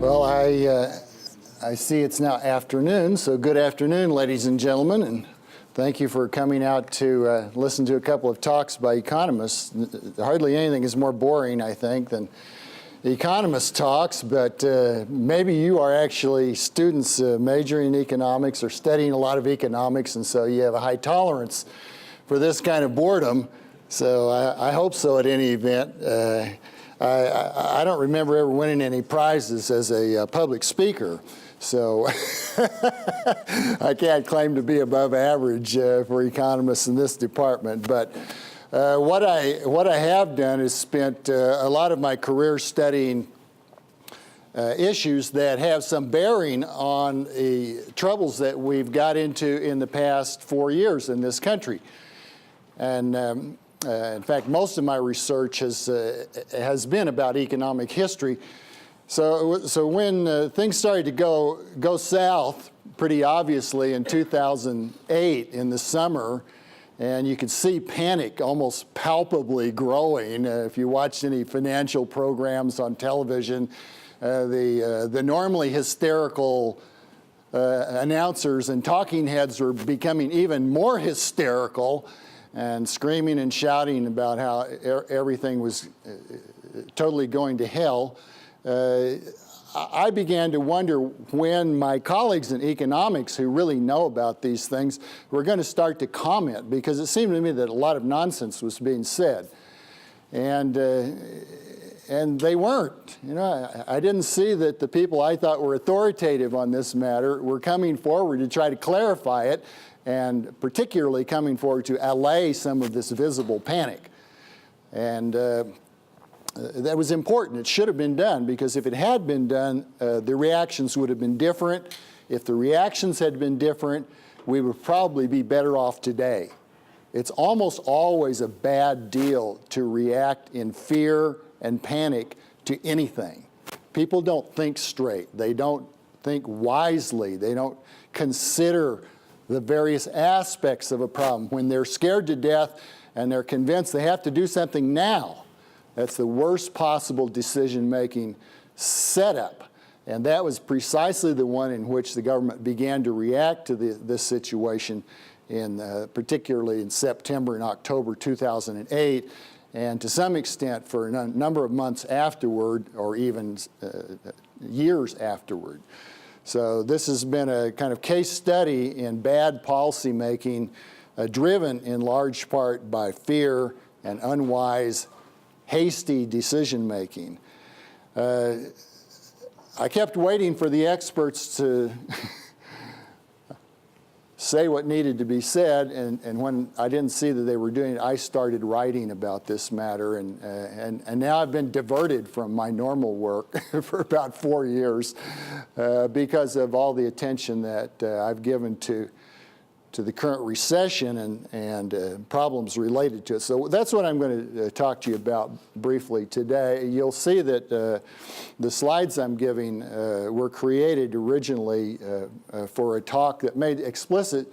Well, I see it's now afternoon, so good afternoon, ladies and gentlemen, and thank you for coming out to listen to a couple of talks by economists. Hardly anything is more boring, I think, than economist talks, but maybe you are actually students majoring in economics or studying a lot of economics, and so you have a high tolerance for this kind of boredom. So I hope so at any event. I don't remember ever winning any prizes as a public speaker, so I can't claim to be above average for economists in this department. But what I have done is spent a lot of my career studying issues that have some bearing on the troubles that we've got into in the past 4 years in this country. And in fact, most of my research has been about economic history. So when things started to go south, pretty obviously in 2008 in the summer, and you could see panic almost palpably growing. If you watched any financial programs on television, the normally hysterical announcers and talking heads were becoming even more hysterical and screaming and shouting about how everything was totally going to hell. I began to wonder when my colleagues in economics who really know about these things were going to start to comment, because it seemed to me that a lot of nonsense was being said. And they weren't. You know, I didn't see that the people I thought were authoritative on this matter were coming forward to try to clarify it, and particularly coming forward to allay some of this visible panic. And that was important. It should have been done, because if it had been done, the reactions would have been different. If the reactions had been different, we would probably be better off today. It's almost always a bad deal to react in fear and panic to anything. People don't think straight. They don't think wisely. They don't consider the various aspects of a problem. When they're scared to death and they're convinced they have to do something now, that's the worst possible decision-making setup. And that was precisely the one in which the government began to react to this situation, particularly in September and October 2008, and to some extent for a number of months afterward, or even years afterward. So this has been a kind of case study in bad policymaking, driven in large part by fear and unwise, hasty decision-making. I kept waiting for the experts to say what needed to be said, and when I didn't see that they were doing it, I started writing about this matter, and now I've been diverted from my normal work for about 4 years because of all the attention that I've given to the current recession and problems related to it. So that's what I'm going to talk to you about briefly today. You'll see that the slides I'm giving were created originally for a talk that made explicit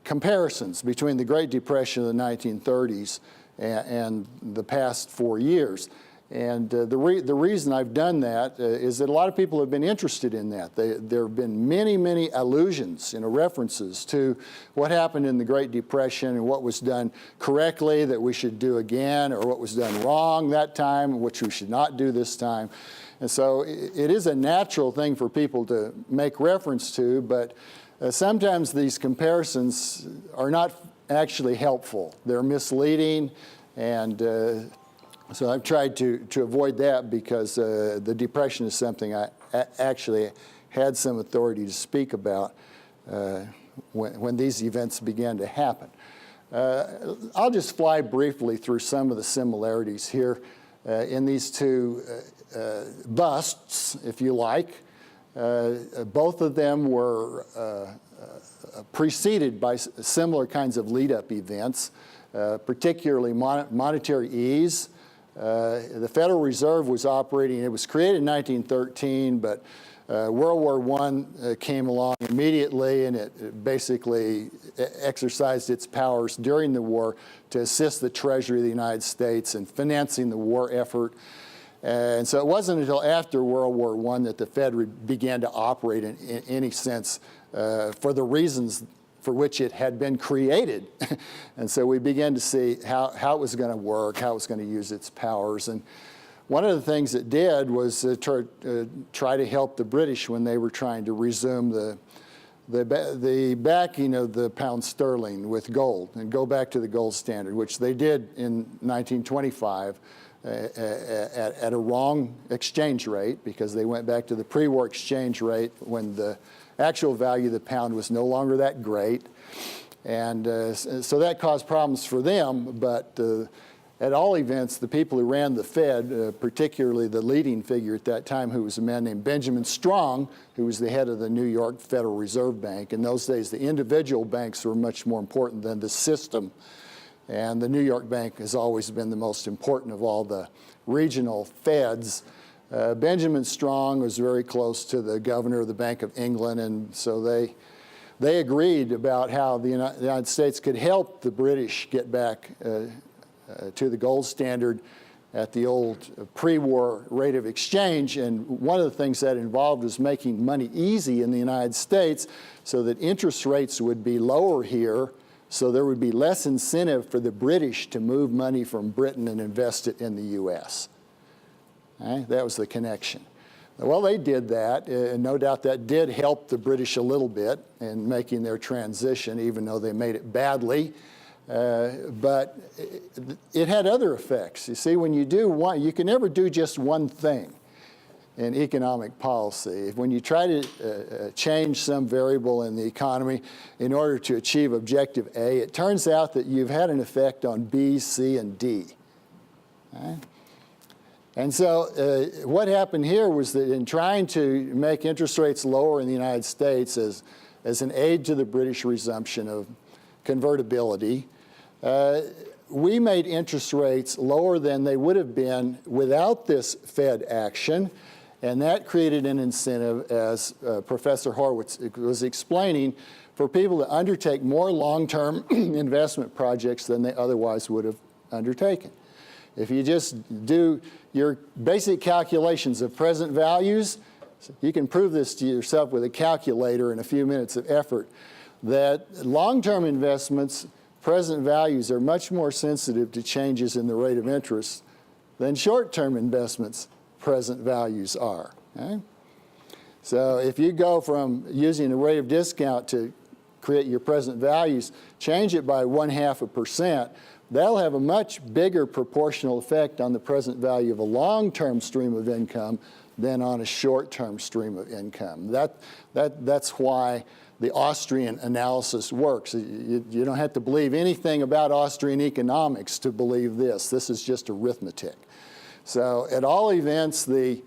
comparisons between the Great Depression of the 1930s and the past 4 years. And the reason I've done that is that a lot of people have been interested in that. There have been many, many allusions, references to what happened in the Great Depression and what was done correctly that we should do again, or what was done wrong that time, which we should not do this time. And so it is a natural thing for people to make reference to, but sometimes these comparisons are not actually helpful. They're misleading, and so I've tried to avoid that, because the Depression is something I actually had some authority to speak about when these events began to happen. I'll just fly briefly through some of the similarities here in these two busts, if you like. Both of them were preceded by similar kinds of lead-up events, particularly monetary ease. The Federal Reserve was operating, it was created in 1913, but World War I came along immediately, and it basically exercised its powers during the war to assist the Treasury of the United States in financing the war effort. And so it wasn't until after World War I that the Fed began to operate in any sense for the reasons for which it had been created. And so we began to see how it was going to work, how it was going to use its powers. And one of the things it did was try to help the British when they were trying to resume the backing of the pound sterling with gold and go back to the gold standard, which they did in 1925 at a wrong exchange rate, because they went back to the pre-war exchange rate when the actual value of the pound was no longer that great. And so that caused problems for them, but at all events, the people who ran the Fed, particularly the leading figure at that time, who was a man named Benjamin Strong, who was the head of the New York Federal Reserve Bank. In those days, the individual banks were much more important than the system. And the New York Bank has always been the most important of all the regional Feds. Benjamin Strong was very close to the governor of the Bank of England, and so they agreed about how the United States could help the British get back to the gold standard at the old pre-war rate of exchange. And one of the things that involved was making money easy in the United States so that interest rates would be lower here, so there would be less incentive for the British to move money from Britain and invest it in the U.S. Okay? That was the connection. Well, they did that, and no doubt that did help the British a little bit in making their transition, even though they made it badly. But it had other effects. You see, when you do one, you can never do just one thing in economic policy. When you try to change some variable in the economy in order to achieve objective A, it turns out that you've had an effect on B, C, and D. Okay? And so what happened here was that in trying to make interest rates lower in the United States as an aid to the British resumption of convertibility, we made interest rates lower than they would have been without this Fed action, and that created an incentive, as Professor Horwitz was explaining, for people to undertake more long-term investment projects than they otherwise would have undertaken. If you just do your basic calculations of present values, you can prove this to yourself with a calculator in a few minutes of effort, that long-term investments, present values, are much more sensitive to changes in the rate of interest than short-term investments, present values are. Okay? So if you go from using a rate of discount to create your present values, change it by 0.5%, that'll have a much bigger proportional effect on the present value of a long-term stream of income than on a short-term stream of income. That's why the Austrian analysis works. You don't have to believe anything about Austrian economics to believe this. This is just arithmetic. So at all events, the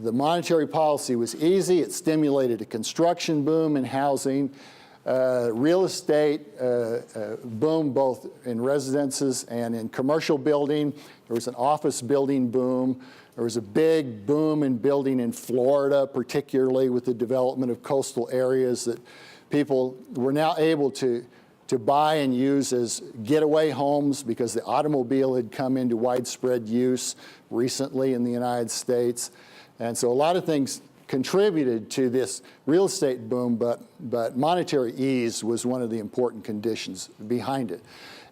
monetary policy was easy. It stimulated a construction boom in housing. Real estate boom both in residences and in commercial building. There was an office building boom. There was a big boom in building in Florida, particularly with the development of coastal areas that people were now able to buy and use as getaway homes because the automobile had come into widespread use recently in the United States. And so a lot of things contributed to this real estate boom, but monetary ease was one of the important conditions behind it.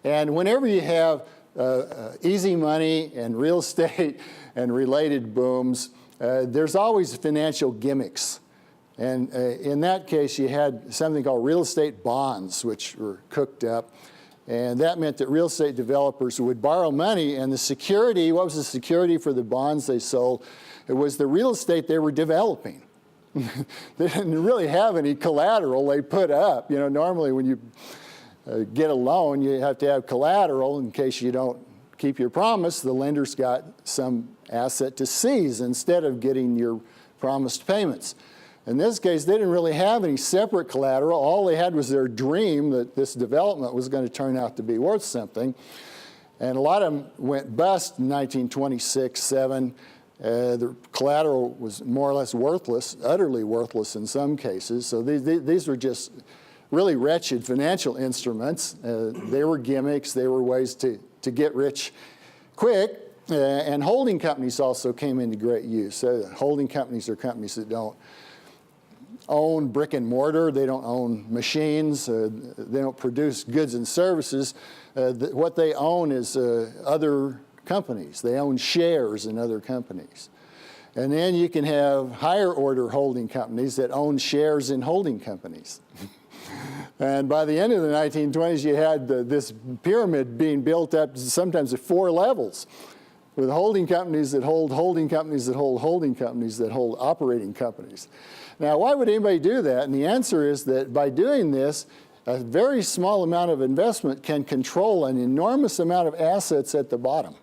And whenever you have easy money and real estate and related booms, there's always financial gimmicks. And in that case, you had something called real estate bonds, which were cooked up. And that meant that real estate developers would borrow money, and the security, what was the security for the bonds they sold? It was the real estate they were developing. They didn't really have any collateral they put up. You know, normally when you get a loan, you have to have collateral in case you don't keep your promise. The lender's got some asset to seize instead of getting your promised payments. In this case, they didn't really have any separate collateral. All they had was their dream that this development was going to turn out to be worth something. And a lot of them went bust in 1926-7. The collateral was more or less worthless, utterly worthless in some cases. So these were just really wretched financial instruments. They were gimmicks. They were ways to get rich quick. And holding companies also came into great use. Holding companies are companies that don't own brick and mortar, they don't own machines, they don't produce goods and services. What they own is other companies. They own shares in other companies. And then you can have higher order holding companies that own shares in holding companies. And by the end of the 1920s, you had this pyramid being built up sometimes at 4 levels, with holding companies that hold holding companies that hold holding companies that hold operating companies. Now, why would anybody do that? And the answer is that by doing this, a very small amount of investment can control an enormous amount of assets at the bottom.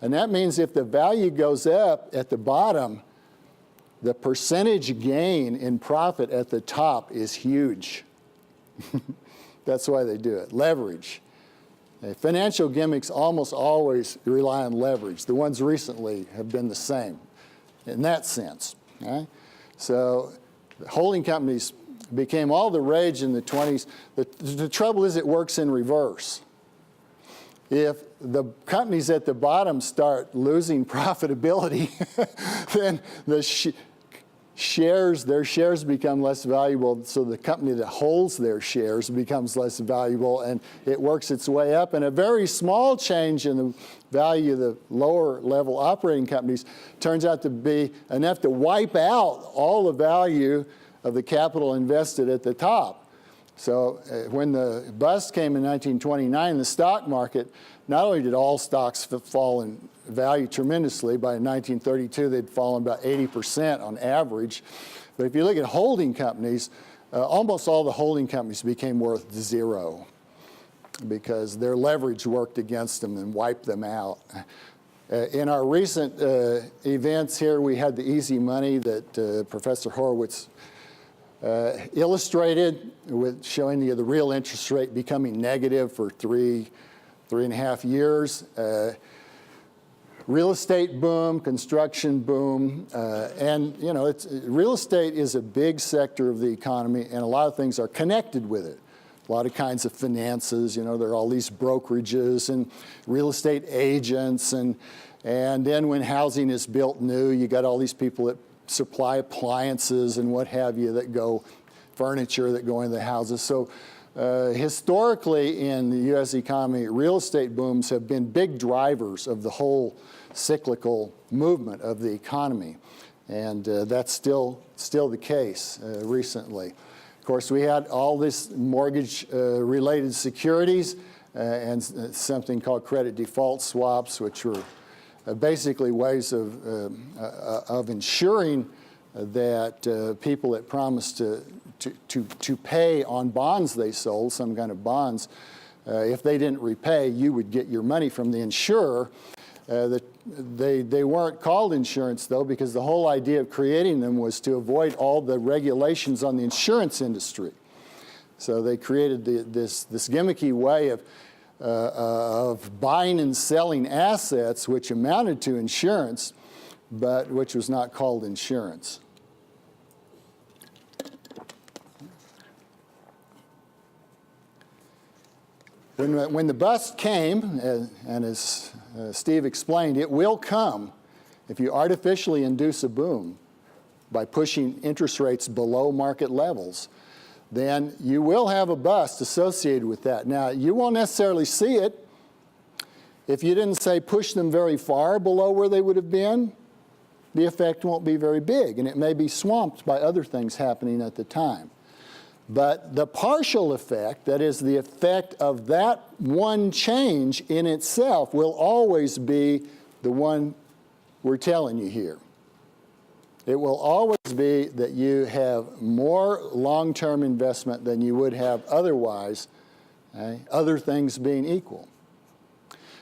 And that means if the value goes up at the bottom, the percentage gain in profit at the top is huge. That's why they do it. Leverage. Financial gimmicks almost always rely on leverage. The ones recently have been the same in that sense. Right? So holding companies became all the rage in the 20s. The trouble is it works in reverse. If the companies at the bottom start losing profitability, then their shares become less valuable, so the company that holds their shares becomes less valuable, and it works its way up. And a very small change in the value of the lower level operating companies turns out to be enough to wipe out all the value of the capital invested at the top. So when the bust came in 1929, the stock market, not only did all stocks fall in value tremendously, by 1932 they'd fallen about 80% on average. But if you look at holding companies, almost all the holding companies became worth 0 because their leverage worked against them and wiped them out. In our recent events here, we had the easy money that Professor Horwitz illustrated, with showing you the real interest rate becoming negative for 3.5 years. Real estate boom, construction boom, and you know, real estate is a big sector of the economy, and a lot of things are connected with it. A lot of kinds of finances, you know, there are all these brokerages and real estate agents, and then when housing is built new, you got all these people that supply appliances and what have you that go, furniture that go into the houses. So historically in the U.S. economy, real estate booms have been big drivers of the whole cyclical movement of the economy. And that's still the case recently. Of course, we had all this mortgage-related securities and something called credit default swaps, which were basically ways of ensuring that people that promised to pay on bonds they sold, some kind of bonds, if they didn't repay, you would get your money from the insurer. They weren't called insurance, though, because the whole idea of creating them was to avoid all the regulations on the insurance industry. So they created this gimmicky way of buying and selling assets which amounted to insurance, but which was not called insurance. When the bust came, and as Steve explained, it will come if you artificially induce a boom by pushing interest rates below market levels, then you will have a bust associated with that. Now, you won't necessarily see it. If you didn't, say, push them very far below where they would have been, the effect won't be very big, and it may be swamped by other things happening at the time. But the partial effect, that is the effect of that one change in itself, will always be the one we're telling you here. It will always be that you have more long-term investment than you would have otherwise, okay? Other things being equal.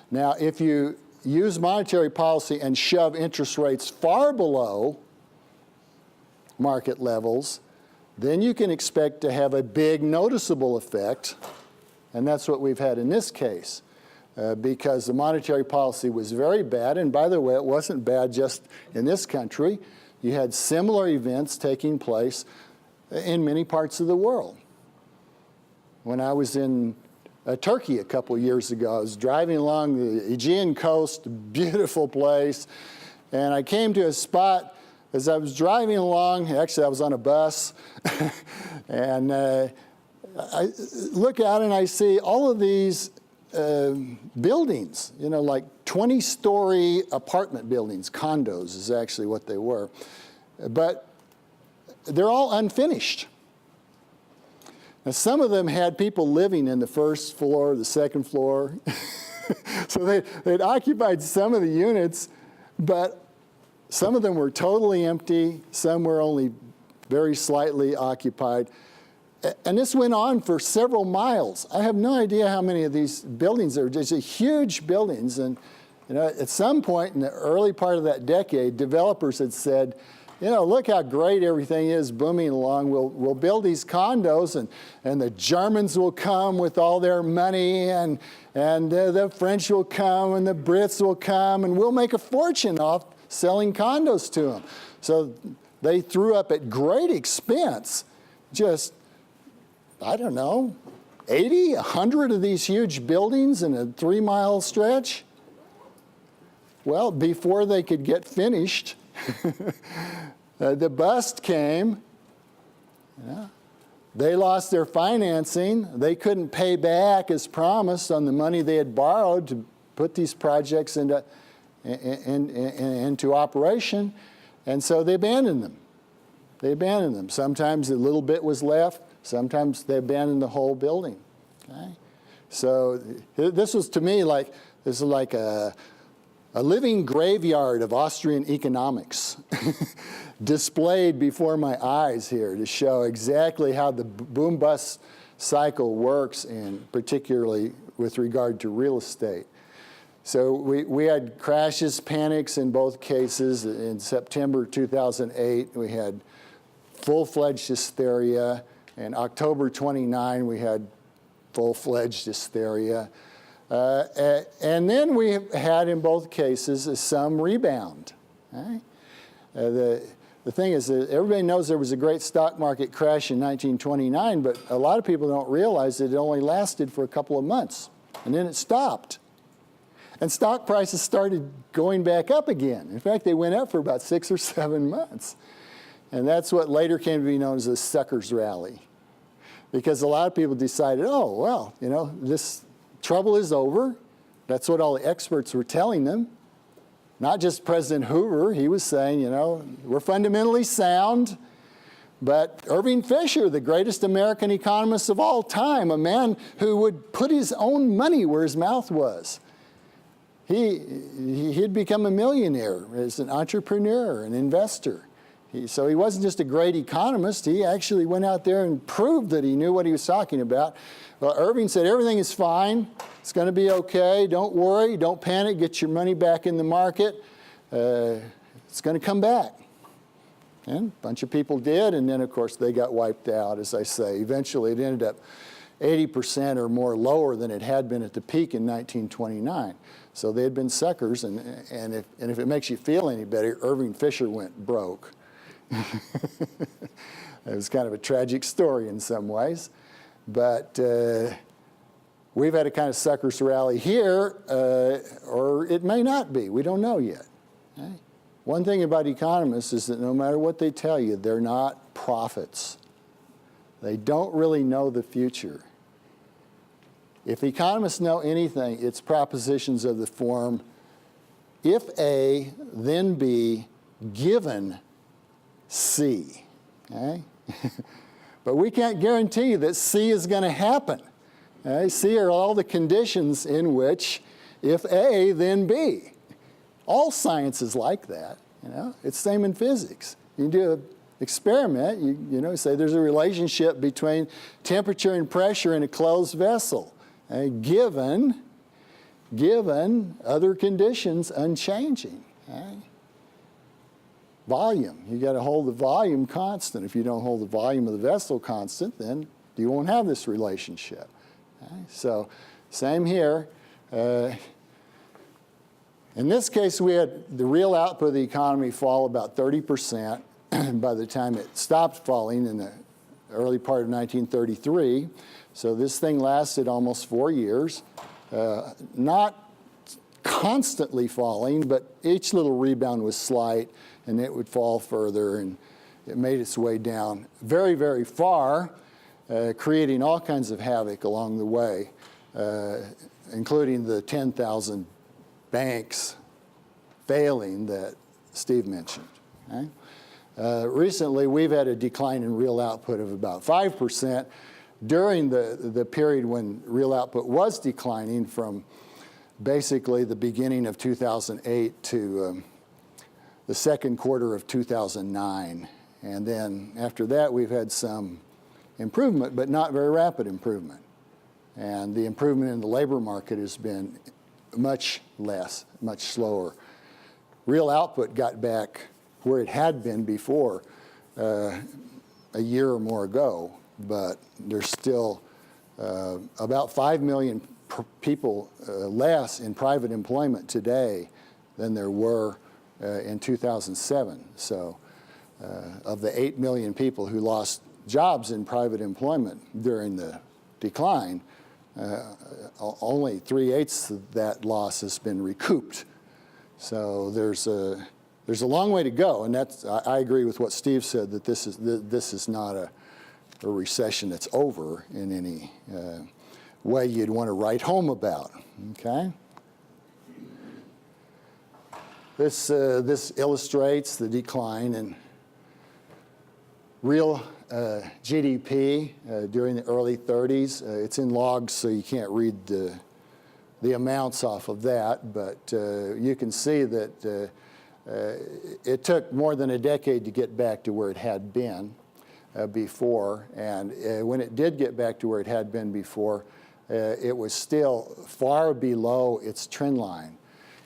Now, if you use monetary policy and shove interest rates far below market levels, then you can expect to have a big noticeable effect, and that's what we've had in this case, because the monetary policy was very bad, and by the way, it wasn't bad just in this country. You had similar events taking place in many parts of the world. When I was in Turkey a couple years ago. I was driving along the Aegean coast, beautiful place, and I came to a spot as I was driving along. Actually, I was on a bus, and I look out and I see all of these buildings, like 20-story apartment buildings, condos is actually what they were. But they're all unfinished. Now, some of them had people living in the first floor, the second floor. So they'd occupied some of the units, but some of them were totally empty. Some were only very slightly occupied. And this went on for several miles. I have no idea how many of these buildings there are. Just huge buildings. And at some point in the early part of that decade, developers had said, look how great everything is booming along. We'll build these condos, and the Germans will come with all their money, and the French will come, and the Brits will come, and we'll make a fortune off selling condos to them. So they threw up at great expense, just, I don't know, 80, 100 of these huge buildings in a 3-mile stretch. Well, before they could get finished, the bust came. They lost their financing. They couldn't pay back as promised on the money they had borrowed to put these projects into operation, and so they abandoned them. Sometimes a little bit was left. Sometimes they abandoned the whole building. Okay? So this was, to me, like a living graveyard of Austrian economics displayed before my eyes here to show exactly how the boom-bust cycle works, and particularly with regard to real estate. So we had crashes, panics in both cases. In September 2008, we had full-fledged hysteria. In October 29, we had full-fledged hysteria. And then we had, in both cases, some rebound. Okay? The thing is that everybody knows there was a great stock market crash in 1929, but a lot of people don't realize that it only lasted for a couple of months, and then it stopped. And stock prices started going back up again. In fact, they went up for about 6 or 7 months. And that's what later came to be known as the suckers rally. Because a lot of people decided, oh, well, this trouble is over. That's what all the experts were telling them. Not just President Hoover. He was saying, we're fundamentally sound. But Irving Fisher, the greatest American economist of all time, a man who would put his own money where his mouth was, he'd become a millionaire as an entrepreneur, an investor. So he wasn't just a great economist. He actually went out there and proved that he knew what he was talking about. Well, Irving said, everything is fine. It's going to be okay. Don't worry. Don't panic. Get your money back in the market. It's going to come back. And a bunch of people did, and then, of course, they got wiped out, as I say. Eventually, it ended up 80% or more lower than it had been at the peak in 1929. So they had been suckers, and if it makes you feel any better, Irving Fisher went broke. It was kind of a tragic story in some ways. But we've had a kind of suckers rally here, or it may not be. We don't know yet. Okay? One thing about economists is that no matter what they tell you, they're not prophets. They don't really know the future. If economists know anything, it's propositions of the form, if A, then B, given C. Okay? But we can't guarantee that C is going to happen. Okay? C are all the conditions in which, if A, then B. All science is like that. It's the same in physics. You do an experiment, you say there's a relationship between temperature and pressure in a closed vessel. Given other conditions unchanging. Okay? Volume, you got to hold the volume constant. If you don't hold the volume of the vessel constant, then you won't have this relationship. Okay? So same here. In this case, we had the real output of the economy fall about 30% by the time it stopped falling in the early part of 1933. So this thing lasted almost 4 years, not constantly falling, but each little rebound was slight, and it would fall further, and it made its way down very, very far, creating all kinds of havoc along the way, including the 10,000 banks failing that Steve mentioned. Okay? Recently, we've had a decline in real output of about 5% during the period when real output was declining from basically the beginning of 2008 to the second quarter of 2009. And then after that, we've had some improvement, but not very rapid improvement. And the improvement in the labor market has been much less, much slower. Real output got back where it had been before a year or more ago, but there's still about 5 million people less in private employment today than there were in 2007. So of the 8 million people who lost jobs in private employment during the decline, only 3/8 of that loss has been recouped. So there's a long way to go, and I agree with what Steve said, that this is not a recession that's over in any way you'd want to write home about. Okay. This illustrates the decline in real GDP during the early 30s. It's in logs, so you can't read the amounts off of that, but you can see that it took more than a decade to get back to where it had been before, and when it did get back to where it had been before, it was still far below its trend line.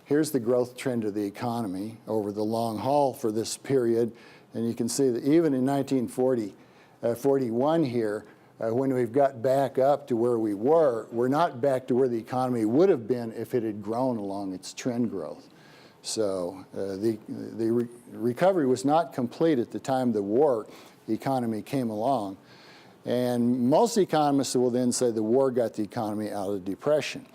Here's the growth trend of the economy over the long haul for this period, and you can see that even in 1941 here, when we've got back up to where we were, we're not back to where the economy would have been if it had grown along its trend growth. So the recovery was not complete at the time the war economy came along. And most economists will then say the war got the economy out of depression.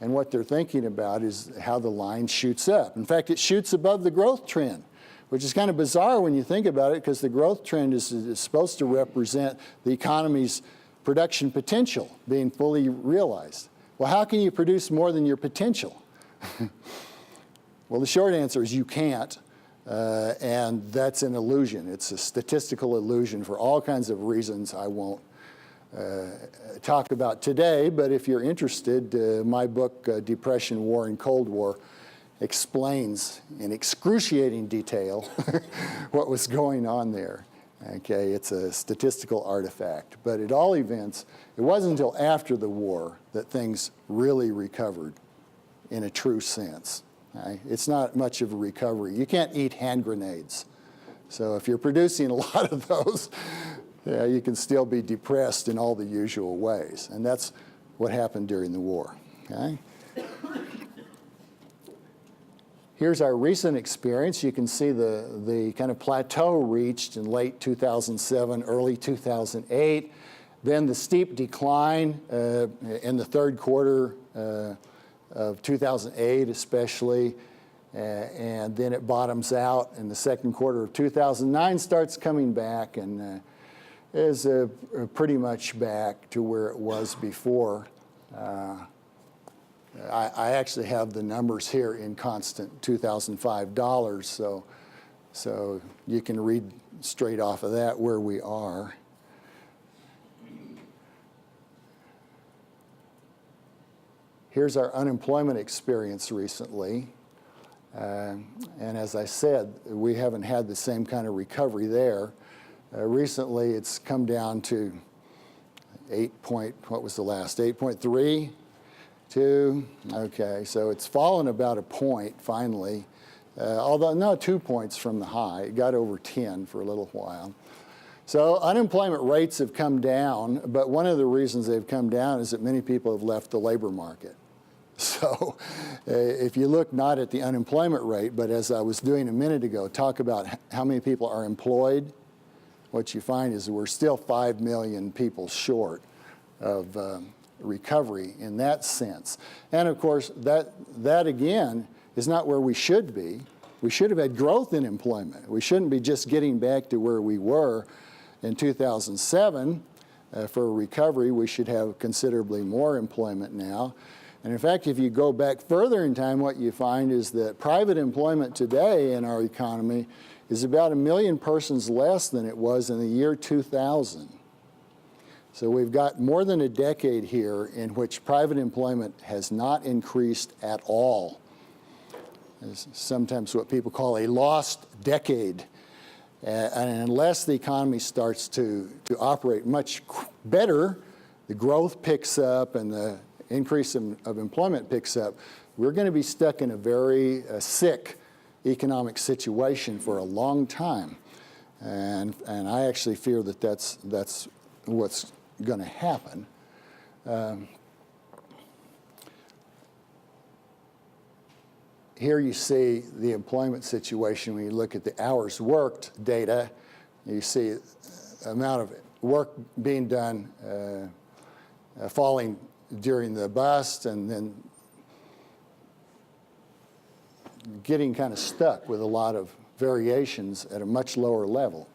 And what they're thinking about is how the line shoots up. In fact, it shoots above the growth trend, which is kind of bizarre when you think about it, because the growth trend is supposed to represent the economy's production potential being fully realized. Well, how can you produce more than your potential? Well, the short answer is you can't, and that's an illusion. It's a statistical illusion for all kinds of reasons I won't talk about today, but if you're interested, my book, Depression, War, and Cold War, explains in excruciating detail what was going on there. Okay, it's a statistical artifact, but at all events, it wasn't until after the war that things really recovered in a true sense. Okay? It's not much of a recovery. You can't eat hand grenades. So if you're producing a lot of those, yeah, you can still be depressed in all the usual ways. And that's what happened during the war. Okay? Here's our recent experience. You can see the kind of plateau reached in late 2007, early 2008. Then the steep decline in the third quarter of 2008 especially, and then it bottoms out in the second quarter of 2009, starts coming back, and is pretty much back to where it was before. I actually have the numbers here in constant 2005 dollars, so you can read straight off of that where we are. Here's our unemployment experience recently. And as I said, we haven't had the same kind of recovery there. Recently, it's come down to 8.3? 2, okay, so it's fallen about a point finally, although no, 2 points from the high. It got over 10 for a little while. So unemployment rates have come down, but one of the reasons they've come down is that many people have left the labor market. So if you look not at the unemployment rate, but as I was doing a minute ago, talk about how many people are employed what you find is we're still 5 million people short of recovery in that sense. And of course, that again is not where we should be. We should have had growth in employment. We shouldn't be just getting back to where we were in 2007 for a recovery. We should have considerably more employment now. And in fact, if you go back further in time, what you find is that private employment today in our economy is about 1 million persons less than it was in the year 2000. So we've got more than a decade here in which private employment has not increased at all. It's sometimes what people call a lost decade. And unless the economy starts to operate much better, the growth picks up and the increase of employment picks up, we're going to be stuck in a very sick economic situation for a long time. And I actually fear that that's what's going to happen. Here you see the employment situation. When you look at the hours worked data, you see amount of work being done falling during the bust and then getting kind of stuck with a lot of variations at a much lower level.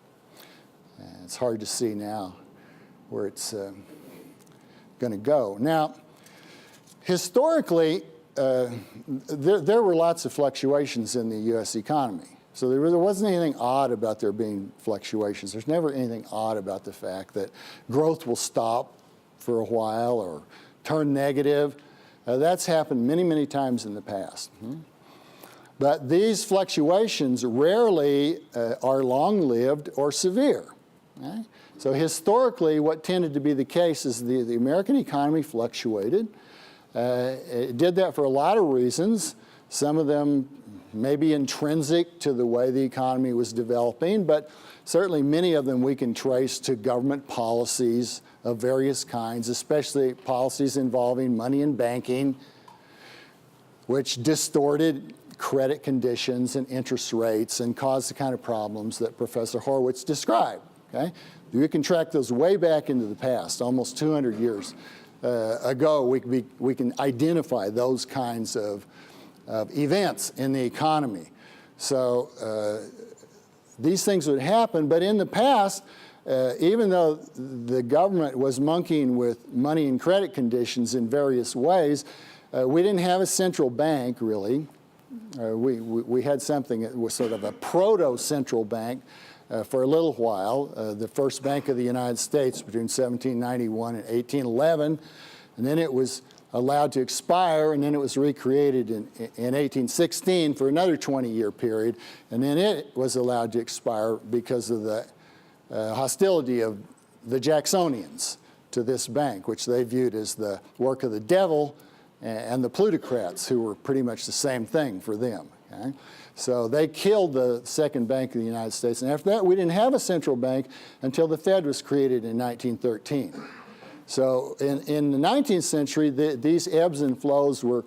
It's hard to see now where it's going to go. Now, historically, there were lots of fluctuations in the U.S. economy. So there wasn't anything odd about there being fluctuations. There's never anything odd about the fact that growth will stop for a while or turn negative. That's happened many, many times in the past. But these fluctuations rarely are long-lived or severe. Okay? So historically, what tended to be the case is the American economy fluctuated. It did that for a lot of reasons. Some of them may be intrinsic to the way the economy was developing, but certainly many of them we can trace to government policies of various kinds, especially policies involving money and banking, which distorted credit conditions and interest rates and caused the kind of problems that Professor Horwitz described. Okay? We can track those way back into the past, almost 200 years ago. We can identify those kinds of events in the economy. So these things would happen, but in the past, even though the government was monkeying with money and credit conditions in various ways, we didn't have a central bank, really. We had something that was sort of a proto-central bank for a little while, the first Bank of the United States between 1791 and 1811, and then it was allowed to expire, and then it was recreated in 1816 for another 20-year period, and then it was allowed to expire because of the hostility of the Jacksonians to this bank, which they viewed as the work of the devil, and the plutocrats, who were pretty much the same thing for them. Okay? So they killed the second Bank of the United States, and after that we didn't have a central bank until the Fed was created in 1913. So in the 19th century, these ebbs and flows were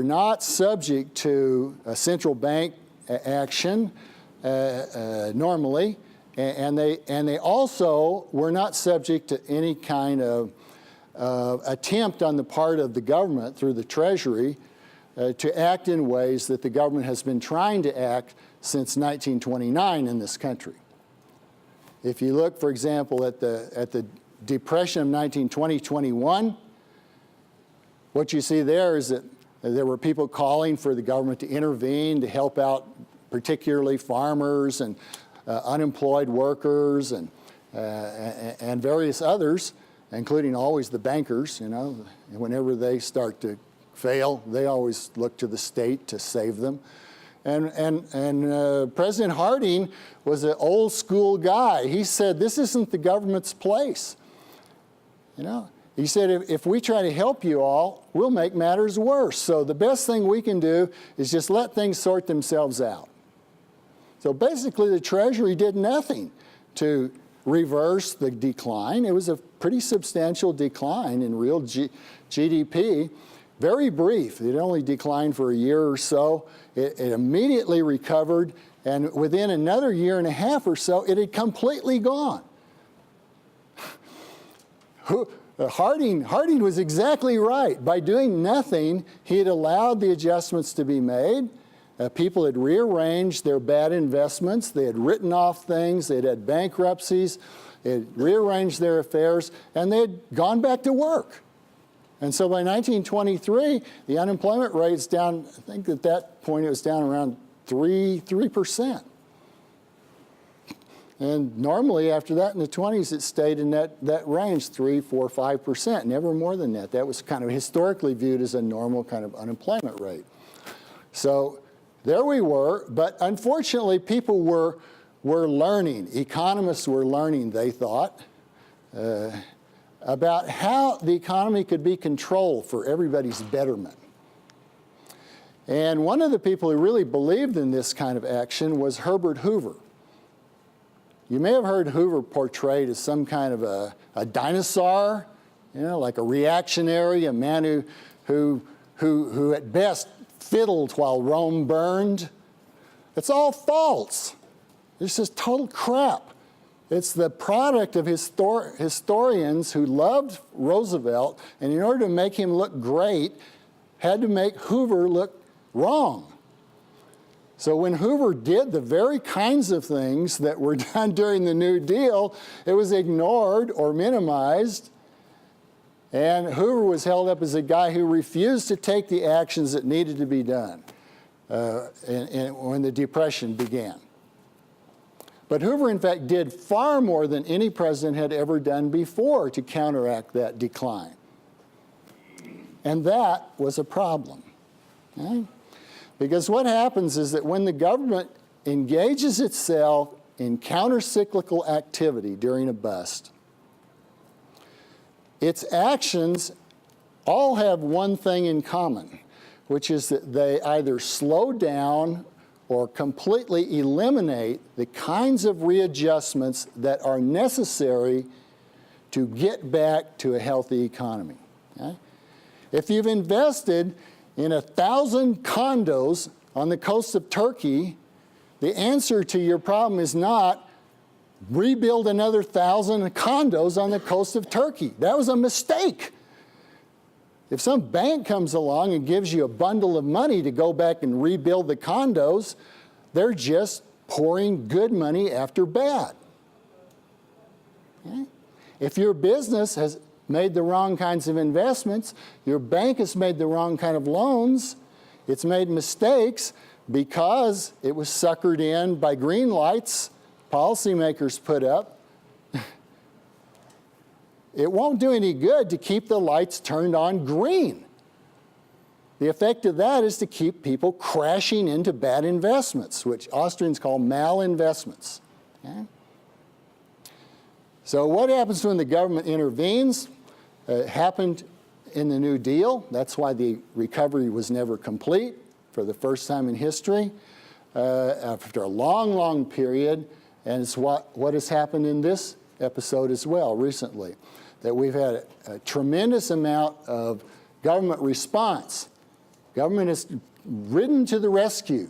not subject to a central bank action normally, and they also were not subject to any kind of attempt on the part of the government through the Treasury to act in ways that the government has been trying to act since 1929 in this country. If you look, for example, at the Depression of 1920-21, what you see there is that there were people calling for the government to intervene to help out particularly farmers and unemployed workers and various others, including always the bankers. You know, whenever they start to fail, they always look to the state to save them. And President Harding was an old school guy. He said, this isn't the government's place. You know, he said, if we try to help you all, we'll make matters worse. So the best thing we can do is just let things sort themselves out. So basically the Treasury did nothing to reverse the decline. It was a pretty substantial decline in real GDP. Very brief. It only declined for a year or so. It immediately recovered And within another year and a half or so, it had completely gone. Harding was exactly right. By doing nothing, he had allowed the adjustments to be made. People had rearranged their bad investments. They had written off things. They had had bankruptcies. They had rearranged their affairs, and they had gone back to work. And so by 1923, the unemployment rate's down, I think at that point it was down around 3%. And normally after that in the 20s, it stayed in that range, 3, 4, 5%, never more than that. That was kind of historically viewed as a normal kind of unemployment rate. So there we were, but unfortunately people were learning, economists were learning, they thought, about how the economy could be controlled for everybody's betterment. And one of the people who really believed in this kind of action was Herbert Hoover. You may have heard Hoover portrayed as some kind of a dinosaur, you know, like a reactionary, a man who at best fiddled while Rome burned. It's all false. It's just total crap. It's the product of historians who loved Roosevelt, and in order to make him look great, had to make Hoover look wrong. So when Hoover did the very kinds of things that were done during the New Deal, it was ignored or minimized. And Hoover was held up as a guy who refused to take the actions that needed to be done when the Depression began. But Hoover, in fact, did far more than any president had ever done before to counteract that decline. And that was a problem. Okay? Because what happens is that when the government engages itself in counter-cyclical activity during a bust, its actions all have one thing in common, which is that they either slow down or completely eliminate the kinds of readjustments that are necessary to get back to a healthy economy. Okay? If you've invested in 1,000 condos on the coast of Turkey, the answer to your problem is not rebuild another 1,000 condos on the coast of Turkey. That was a mistake. If some bank comes along and gives you a bundle of money to go back and rebuild the condos, they're just pouring good money after bad. Okay? If your business has made the wrong kinds of investments, your bank has made the wrong kind of loans, it's made mistakes because it was suckered in by green lights policymakers put up, it won't do any good to keep the lights turned on green. The effect of that is to keep people crashing into bad investments, which Austrians call malinvestments. Okay? So what happens when the government intervenes? It happened in the New Deal. That's why the recovery was never complete for the first time in history. After a long, long period, and it's what has happened in this episode as well recently, that we've had a tremendous amount of government response. Government has ridden to the rescue.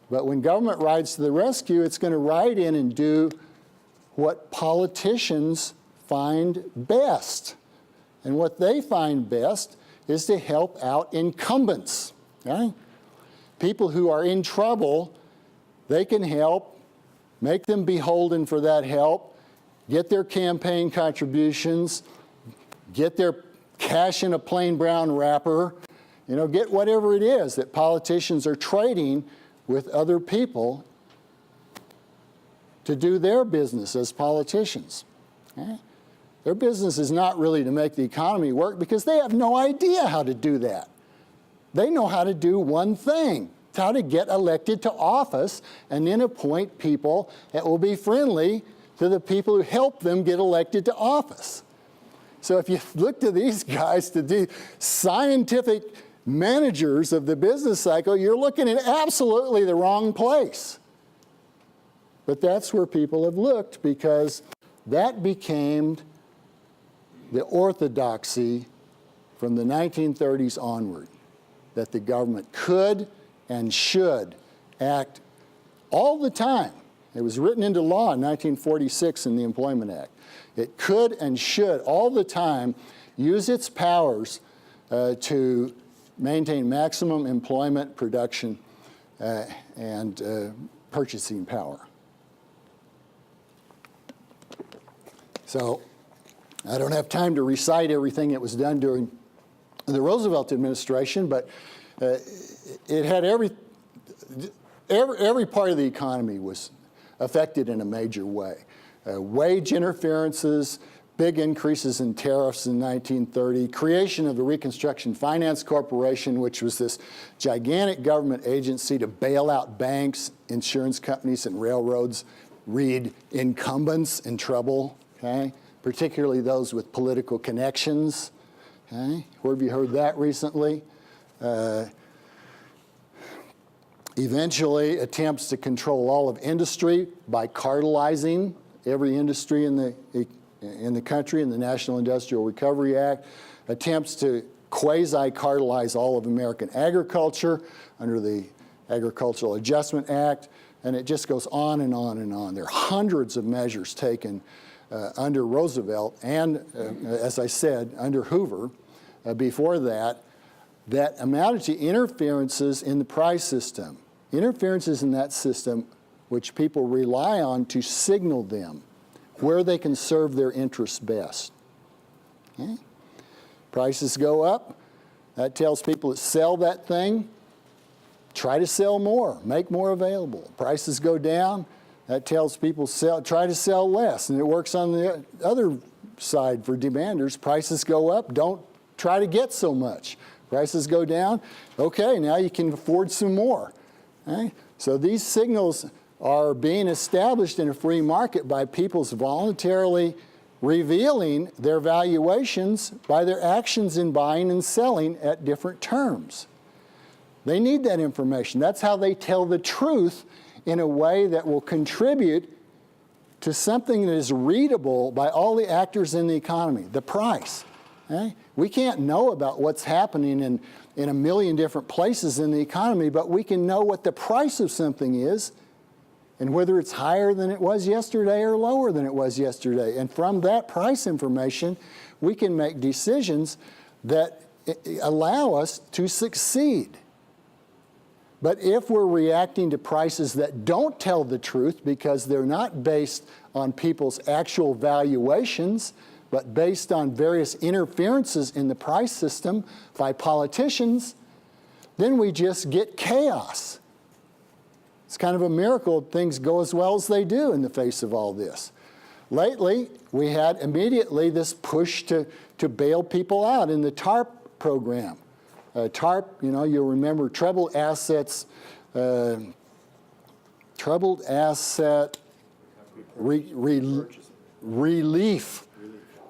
But when government rides to the rescue, it's going to ride in and do what politicians find best. And what they find best is to help out incumbents. Okay? People who are in trouble, they can help, make them beholden for that help, get their campaign contributions, get their cash in a plain brown wrapper, you know, get whatever it is that politicians are trading with other people to do their business as politicians. Okay? Their business is not really to make the economy work because they have no idea how to do that. They know how to do one thing, how to get elected to office and then appoint people that will be friendly to the people who help them get elected to office. So if you look to these guys to be scientific managers of the business cycle, you're looking at absolutely the wrong place. But that's where people have looked because that became the orthodoxy from the 1930s onward, that the government could and should Act all the time. It was written into law in 1946 in the Employment Act. It could and should all the time use its powers to maintain maximum employment, production, and purchasing power. So I don't have time to recite everything that was done during the Roosevelt administration, but it had every part of the economy was affected in a major way. Wage interferences, big increases in tariffs in 1930, creation of the Reconstruction Finance Corporation, which was this gigantic government agency to bail out banks, insurance companies, and railroads. Read incumbents in trouble, okay? Particularly those with political connections. Okay? Where have you heard that recently? Eventually, attempts to control all of industry by cartelizing every industry in the country in the National Industrial Recovery Act. Attempts to quasi-cartelize all of American agriculture under the Agricultural Adjustment Act. And it just goes on and on and on. There are hundreds of measures taken under Roosevelt and, as I said, under Hoover before that amounted to interferences in the price system. Interferences in that system which people rely on to signal them where they can serve their interests best. Okay? Prices go up. That tells people that sell that thing, try to sell more, make more available. Prices go down. That tells people try to sell less. And it works on the other side for demanders. Prices go up, don't try to get so much. Prices go down, okay, now you can afford some more. Okay? So these signals are being established in a free market by people's voluntarily revealing their valuations by their actions in buying and selling at different terms. They need that information. That's how they tell the truth in a way that will contribute to something that is readable by all the actors in the economy, the price. Okay? We can't know about what's happening in a million different places in the economy, but we can know what the price of something is and whether it's higher than it was yesterday or lower than it was yesterday. And from that price information, we can make decisions that allow us to succeed. But if we're reacting to prices that don't tell the truth because they're not based on people's actual valuations, but based on various interferences in the price system by politicians, then we just get chaos. It's kind of a miracle things go as well as they do in the face of all this. Lately, we had immediately this push to bail people out in the TARP program. TARP, you know, you'll remember Troubled Asset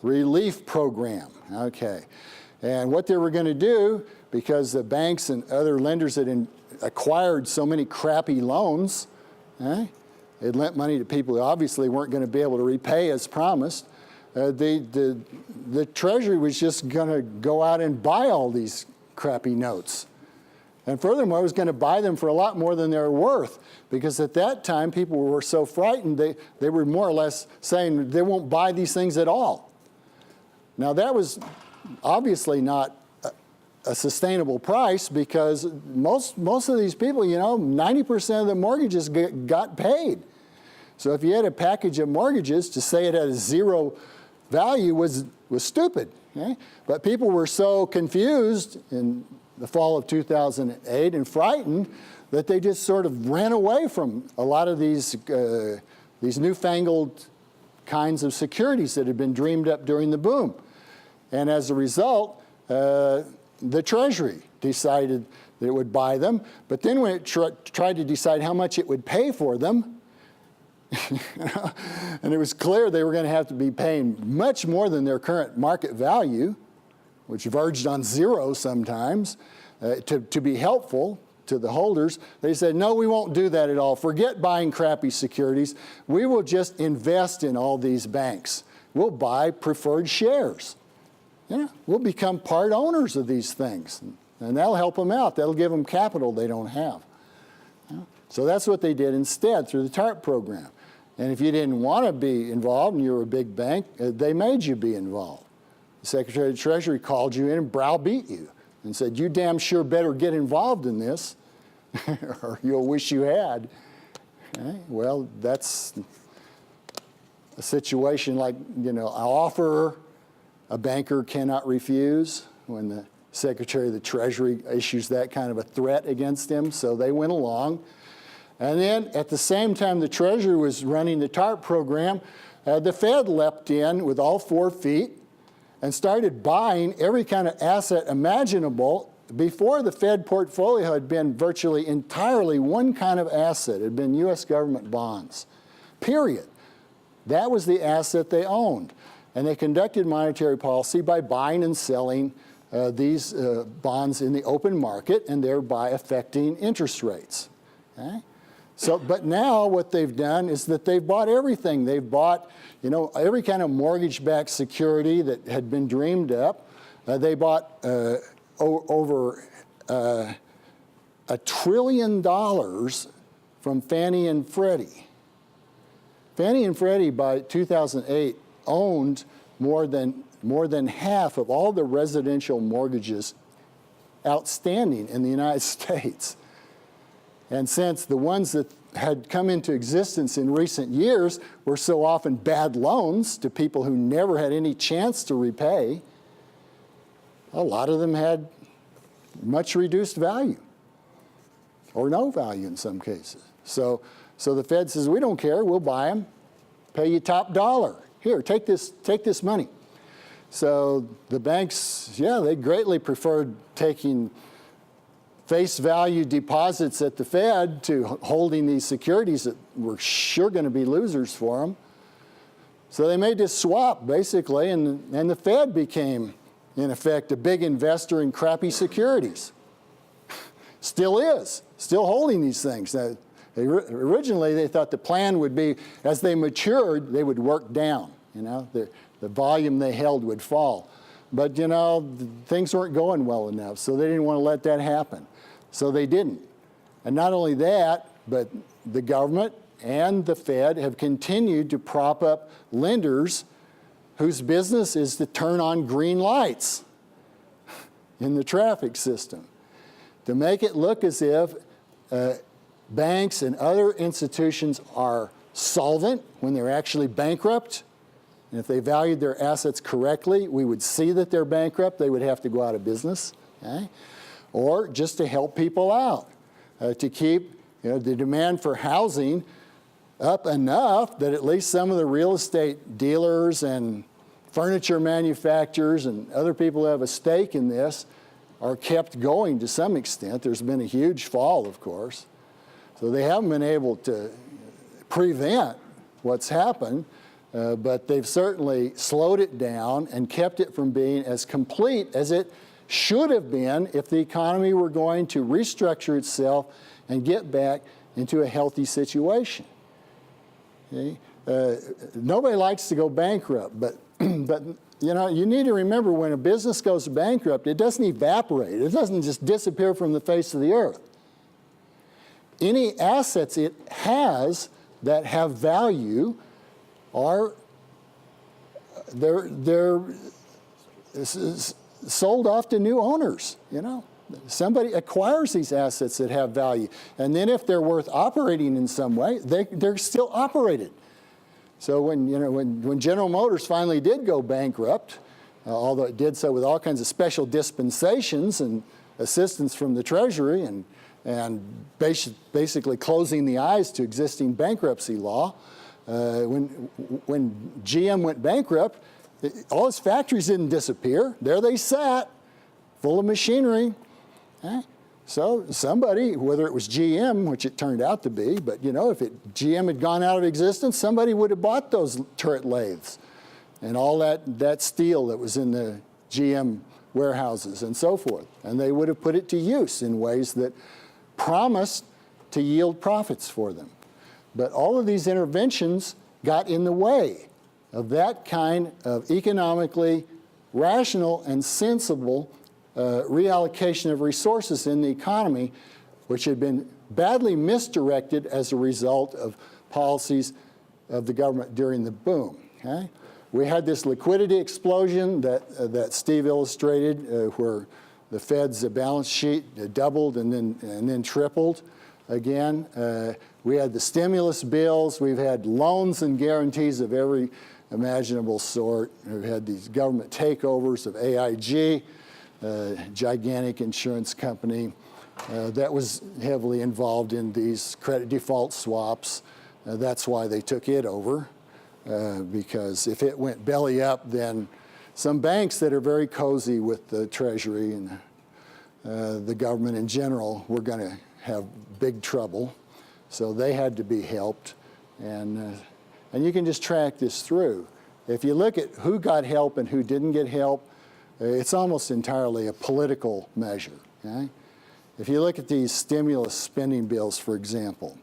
Relief Program. Okay. And what they were going to do, because the banks and other lenders had acquired so many crappy loans, they'd lent money to people who obviously weren't going to be able to repay as promised. The Treasury was just going to go out and buy all these crappy notes. And furthermore, it was going to buy them for a lot more than they're worth, because at that time people were so frightened they were more or less saying they won't buy these things at all. Now that was obviously not a sustainable price, because most of these people, you know, 90% of the mortgages got paid. So if you had a package of mortgages, to say it had a zero value was stupid. Okay? But people were so confused in the fall of 2008 and frightened that they just sort of ran away from a lot of these newfangled kinds of securities that had been dreamed up during the boom. And as a result, the Treasury decided that it would buy them. But then when it tried to decide how much it would pay for them, and it was clear they were going to have to be paying much more than their current market value, which verged on zero sometimes, to be helpful to the holders. They said, no, we won't do that at all. Forget buying crappy securities. We will just invest in all these banks. We'll buy preferred shares. Yeah, we'll become part owners of these things. And that'll help them out. That'll give them capital they don't have. Yeah. So that's what they did instead through the TARP program. And if you didn't want to be involved and you were a big bank, they made you be involved. The Secretary of the Treasury called you in and browbeat you and said, you damn sure better get involved in this or you'll wish you had. Okay? Well, that's a situation like, an offer a banker cannot refuse when the Secretary of the Treasury issues that kind of a threat against him. So they went along. And then at the same time the Treasury was running the TARP program, the Fed leapt in with all 4 feet and started buying every kind of asset imaginable. Before, the Fed portfolio had been virtually entirely one kind of asset. It had been U.S. government bonds, period. That was the asset they owned. And they conducted monetary policy by buying and selling these bonds in the open market and thereby affecting interest rates. Okay? So, but now what they've done is that they've bought everything. They've bought, every kind of mortgage-backed security that had been dreamed up. They bought over $1 trillion from Fannie and Freddie. Fannie and Freddie by 2008 owned more than half of all the residential mortgages outstanding in the United States. And since the ones that had come into existence in recent years were so often bad loans to people who never had any chance to repay, a lot of them had much reduced value, or no value in some cases. So the Fed says, we don't care, we'll buy them, pay you top dollar. Here, take this money. So the banks, they greatly preferred taking face value deposits at the Fed to holding these securities that were sure going to be losers for them. So they made this swap, basically, and the Fed became, in effect, a big investor in crappy securities. Still is, still holding these things. Now, originally, they thought the plan would be, as they matured, they would work down. The volume they held would fall. But, things weren't going well enough, so they didn't want to let that happen. So they didn't. And not only that, but the government and the Fed have continued to prop up lenders whose business is to turn on green lights in the traffic system to make it look as if banks and other institutions are solvent when they're actually bankrupt. And if they valued their assets correctly, we would see that they're bankrupt. They would have to go out of business. Okay? Or just to help people out, to keep the demand for housing up enough that at least some of the real estate dealers and furniture manufacturers and other people who have a stake in this are kept going to some extent. There's been a huge fall, of course. So they haven't been able to prevent what's happened, but they've certainly slowed it down and kept it from being as complete as it should have been if the economy were going to restructure itself and get back into a healthy situation. Okay? Nobody likes to go bankrupt, but you need to remember when a business goes bankrupt, it doesn't evaporate. It doesn't just disappear from the face of the earth. Any assets it has that have value are they're sold off to new owners. Somebody acquires these assets that have value, and then if they're worth operating in some way, they're still operated. So when General Motors finally did go bankrupt, although it did so with all kinds of special dispensations and assistance from the Treasury and basically closing the eyes to existing bankruptcy law, when GM went bankrupt, all its factories didn't disappear. There they sat, full of machinery. So somebody, whether it was GM, which it turned out to be, but if GM had gone out of existence, somebody would have bought those turret lathes and all that steel that was in the GM warehouses and so forth. And they would have put it to use in ways that promised to yield profits for them. But all of these interventions got in the way of that kind of economically rational and sensible reallocation of resources in the economy which had been badly misdirected as a result of policies of the government during the boom. Okay? We had this liquidity explosion that Steve illustrated, where the Fed's balance sheet doubled and then tripled again. We had the stimulus bills. We've had loans and guarantees of every imaginable sort. We've had these government takeovers of AIG, gigantic insurance company that was heavily involved in these credit default swaps. That's why they took it over, because if it went belly up, then some banks that are very cozy with the Treasury and the government in general were going to have big trouble. So they had to be helped. And you can just track this through. If you look at who got help and who didn't get help, it's almost entirely a political measure. Okay? If you look at these stimulus spending bills, for example,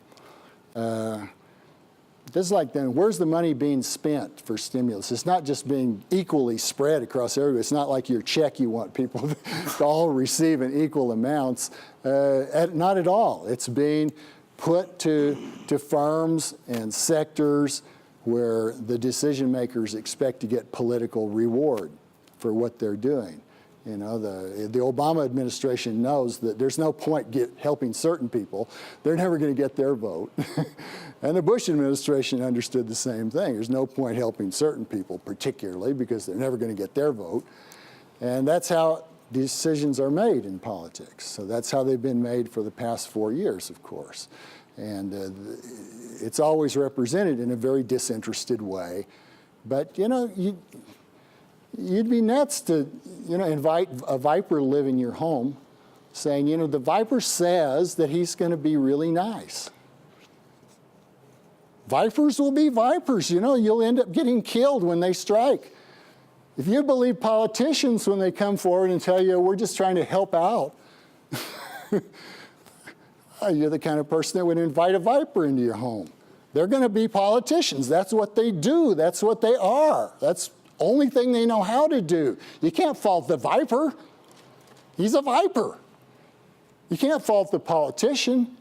just like then, where's the money being spent for stimulus? It's not just being equally spread across everybody. It's not like your check you want people to all receive in equal amounts. Not at all. It's being put to firms and sectors where the decision makers expect to get political reward for what they're doing. You know, the Obama administration knows that there's no point helping certain people. They're never going to get their vote. And the Bush administration understood the same thing. There's no point helping certain people particularly because they're never going to get their vote. And that's how decisions are made in politics. So that's how they've been made for the past 4 years, of course. And it's always represented in a very disinterested way. But, you know, you'd be nuts to, you know, invite a viper to live in your home saying, you know, the viper says that he's going to be really nice. Vipers will be vipers, you know, you'll end up getting killed when they strike. If you believe politicians when they come forward and tell you, we're just trying to help out, you're the kind of person that would invite a viper into your home. They're going to be politicians. That's what they do. That's what they are. That's the only thing they know how to do. You can't fault the viper. He's a viper. You can't fault the politician.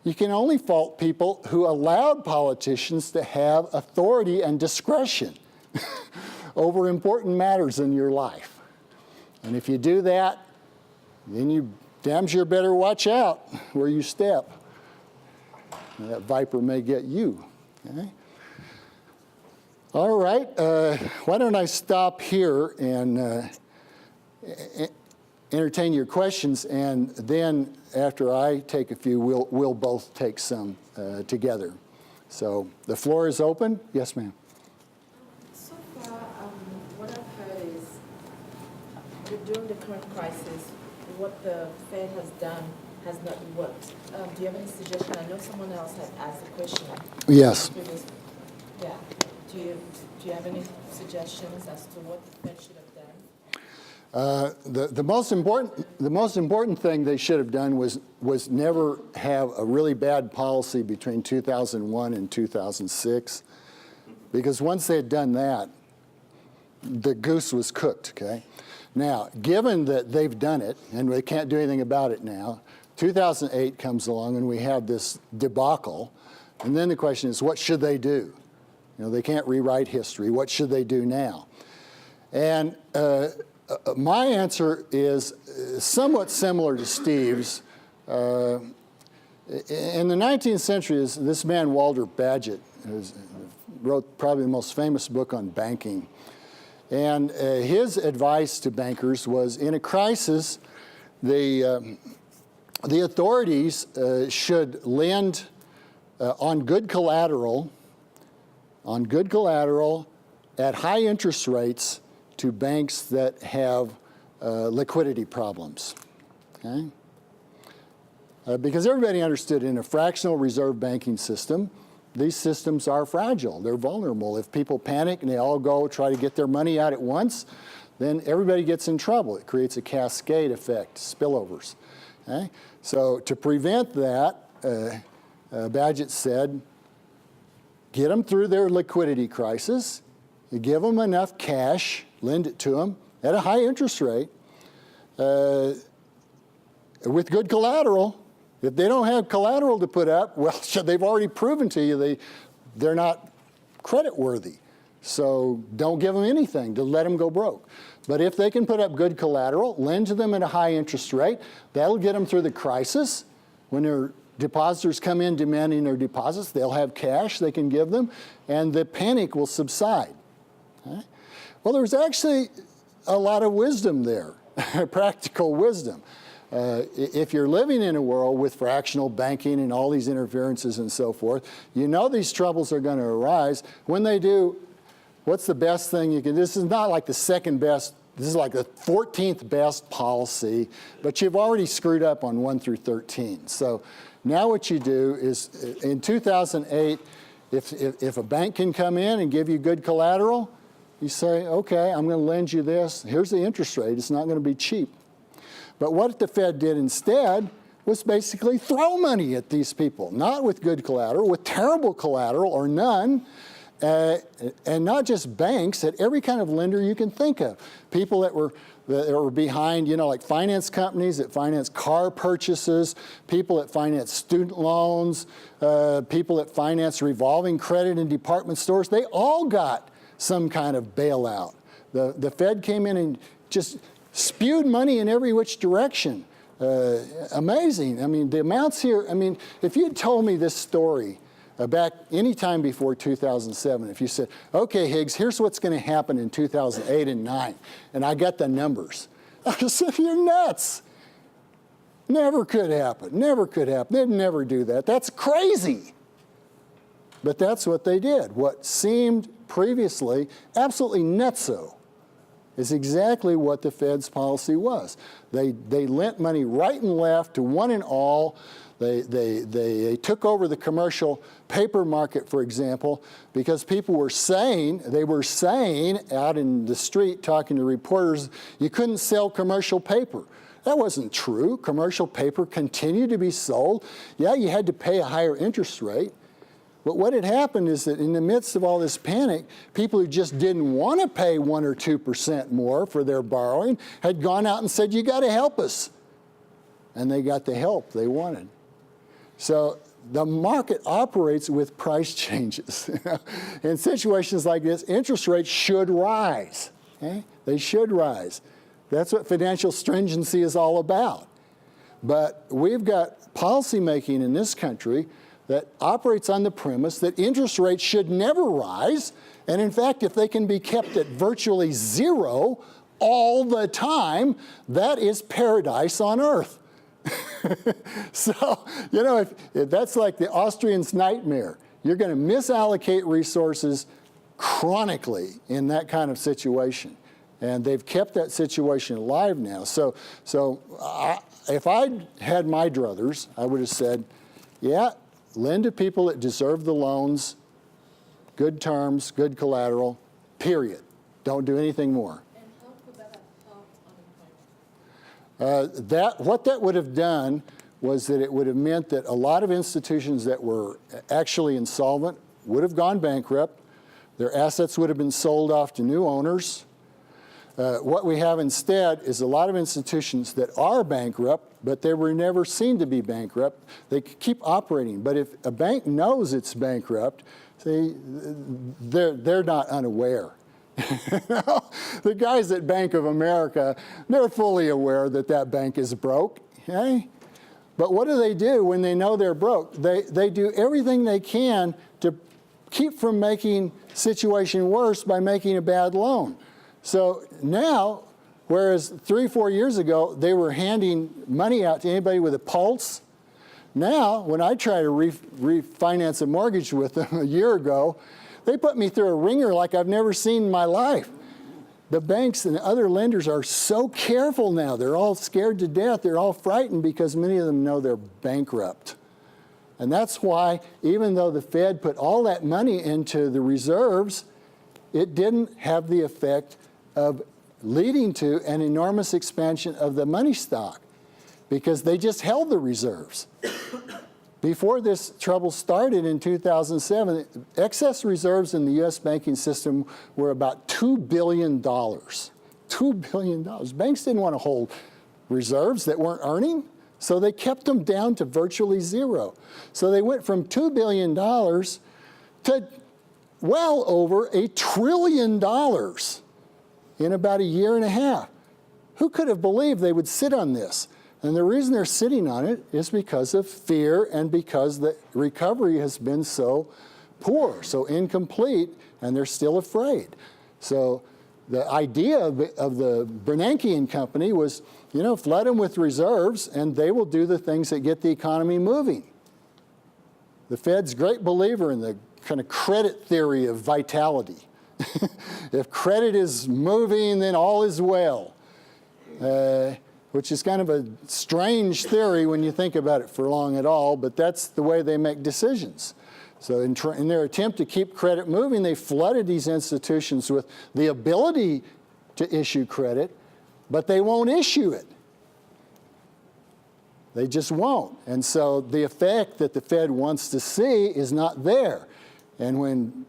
You can only fault people who allowed politicians to have authority and discretion over important matters in your life. And if you do that, then you damn sure better watch out where you step. And that viper may get you. Okay? All right, why don't I stop here and entertain your questions, and then after I take a few, we'll both take some together. So the floor is open. Yes, ma'am. So far, what I've heard is during the current crisis, what the Fed has done has not worked. Do you have any suggestion? I know someone else had asked a question. Yes. Yeah. Do you have any suggestions as to what the Fed should have done? The most important thing they should have done was never have a really bad policy between 2001 and 2006, because once they had done that, the goose was cooked. Okay. Now, given that they've done it and they can't do anything about it now, 2008 comes along and we have this debacle, and then the question is, what should they do? You know, they can't rewrite history. What should they do now? And my answer is somewhat similar to Steve's. In the 19th century, this man, Walter Bagehot, who wrote probably the most famous book on banking. And his advice to bankers was, in a crisis, the authorities should lend on good collateral at high interest rates to banks that have liquidity problems. Okay? Because everybody understood in a fractional reserve banking system, these systems are fragile. They're vulnerable. If people panic and they all go try to get their money out at once, then everybody gets in trouble. It creates a cascade effect, spillovers. Okay? So to prevent that, Bagehot said, get them through their liquidity crisis, give them enough cash, lend it to them at a high interest rate with good collateral, If they don't have collateral to put up, well, they've already proven to you they're not credit worthy. So don't give them anything to let them go broke. But if they can put up good collateral, lend to them at a high interest rate, that'll get them through the crisis. When their depositors come in demanding their deposits, they'll have cash they can give them, and the panic will subside. Okay? Well, there's actually a lot of wisdom there, practical wisdom. If you're living in a world with fractional banking and all these interferences and so forth, you know these troubles are going to arise. When they do, what's the best thing you can do? This is not like the second best, this is like the 14th best policy, but you've already screwed up on 1 through 13. So now what you do is, in 2008, if a bank can come in and give you good collateral, you say, okay, I'm going to lend you this. Here's the interest rate. It's not going to be cheap. But what the Fed did instead was basically throw money at these people, not with good collateral, with terrible collateral or none, and not just banks, at every kind of lender you can think of. People that were behind, like finance companies that finance car purchases, people that finance student loans, people that finance revolving credit in department stores, they all got some kind of bailout. The Fed came in and just spewed money in every which direction. Amazing. I mean, the amounts here, if you had told me this story back any time before 2007, if you said, okay, Higgs, here's what's going to happen in 2008 and 9, and I got the numbers, I would say, you're nuts. Never could happen. Never could happen. They'd never do that. That's crazy. But that's what they did. What seemed previously absolutely nutso is exactly what the Fed's policy was. They lent money right and left to one and all. They took over the commercial paper market, for example, because people were saying out in the street talking to reporters, you couldn't sell commercial paper. That wasn't true. Commercial paper continued to be sold. Yeah, you had to pay a higher interest rate. But what had happened is that in the midst of all this panic, people who just didn't want to pay 1 or 2% more for their borrowing had gone out and said, you got to help us. And they got the help they wanted. So the market operates with price changes. In situations like this, interest rates should rise. Okay? They should rise. That's what financial stringency is all about. But we've got policymaking in this country that operates on the premise that interest rates should never rise. And in fact, if they can be kept at virtually zero all the time, that is paradise on earth. So, if that's like the Austrian's nightmare, you're going to misallocate resources chronically in that kind of situation. And they've kept that situation alive now. So if I'd had my druthers, I would have said, yeah, lend to people that deserve the loans, good terms, good collateral, period. Don't do anything more. And how could that have helped unemployment? What that would have done was that it would have meant that a lot of institutions that were actually insolvent would have gone bankrupt. Their assets would have been sold off to new owners. What we have instead is a lot of institutions that are bankrupt, but they were never seen to be bankrupt. They keep operating. But if a bank knows it's bankrupt, they're not unaware. The guys at Bank of America, they're fully aware that that bank is broke. Okay? But what do when they know they're broke? They do everything they can to keep from making the situation worse by making a bad loan. So now, whereas 3 or 4 years ago, they were handing money out to anybody with a pulse, now, when I try to refinance a mortgage with them a year ago, they put me through a ringer like I've never seen in my life. The banks and other lenders are so careful now. They're all scared to death. They're all frightened because many of them know they're bankrupt. And that's why, even though the Fed put all that money into the reserves, it didn't have the effect of leading to an enormous expansion of the money stock because they just held the reserves. Before this trouble started in 2007, excess reserves in the U.S. banking system were about $2 billion. $2 billion. Banks didn't want to hold reserves that weren't earning, So they kept them down to virtually zero. So they went from $2 billion to well over $1 trillion in about a year and a half. Who could have believed they would sit on this? And the reason they're sitting on it is because of fear and because the recovery has been so poor, so incomplete, and they're still afraid. So the idea of the Bernanke and company was, flood them with reserves and they will do the things that get the economy moving. The Fed's a great believer in the kind of credit theory of vitality. If credit is moving, then all is well, which is kind of a strange theory when you think about it for long at all, but that's the way they make decisions. So in their attempt to keep credit moving, they flooded these institutions with the ability to issue credit, but they won't issue it. They just won't. And so the effect that the Fed wants to see is not there. And when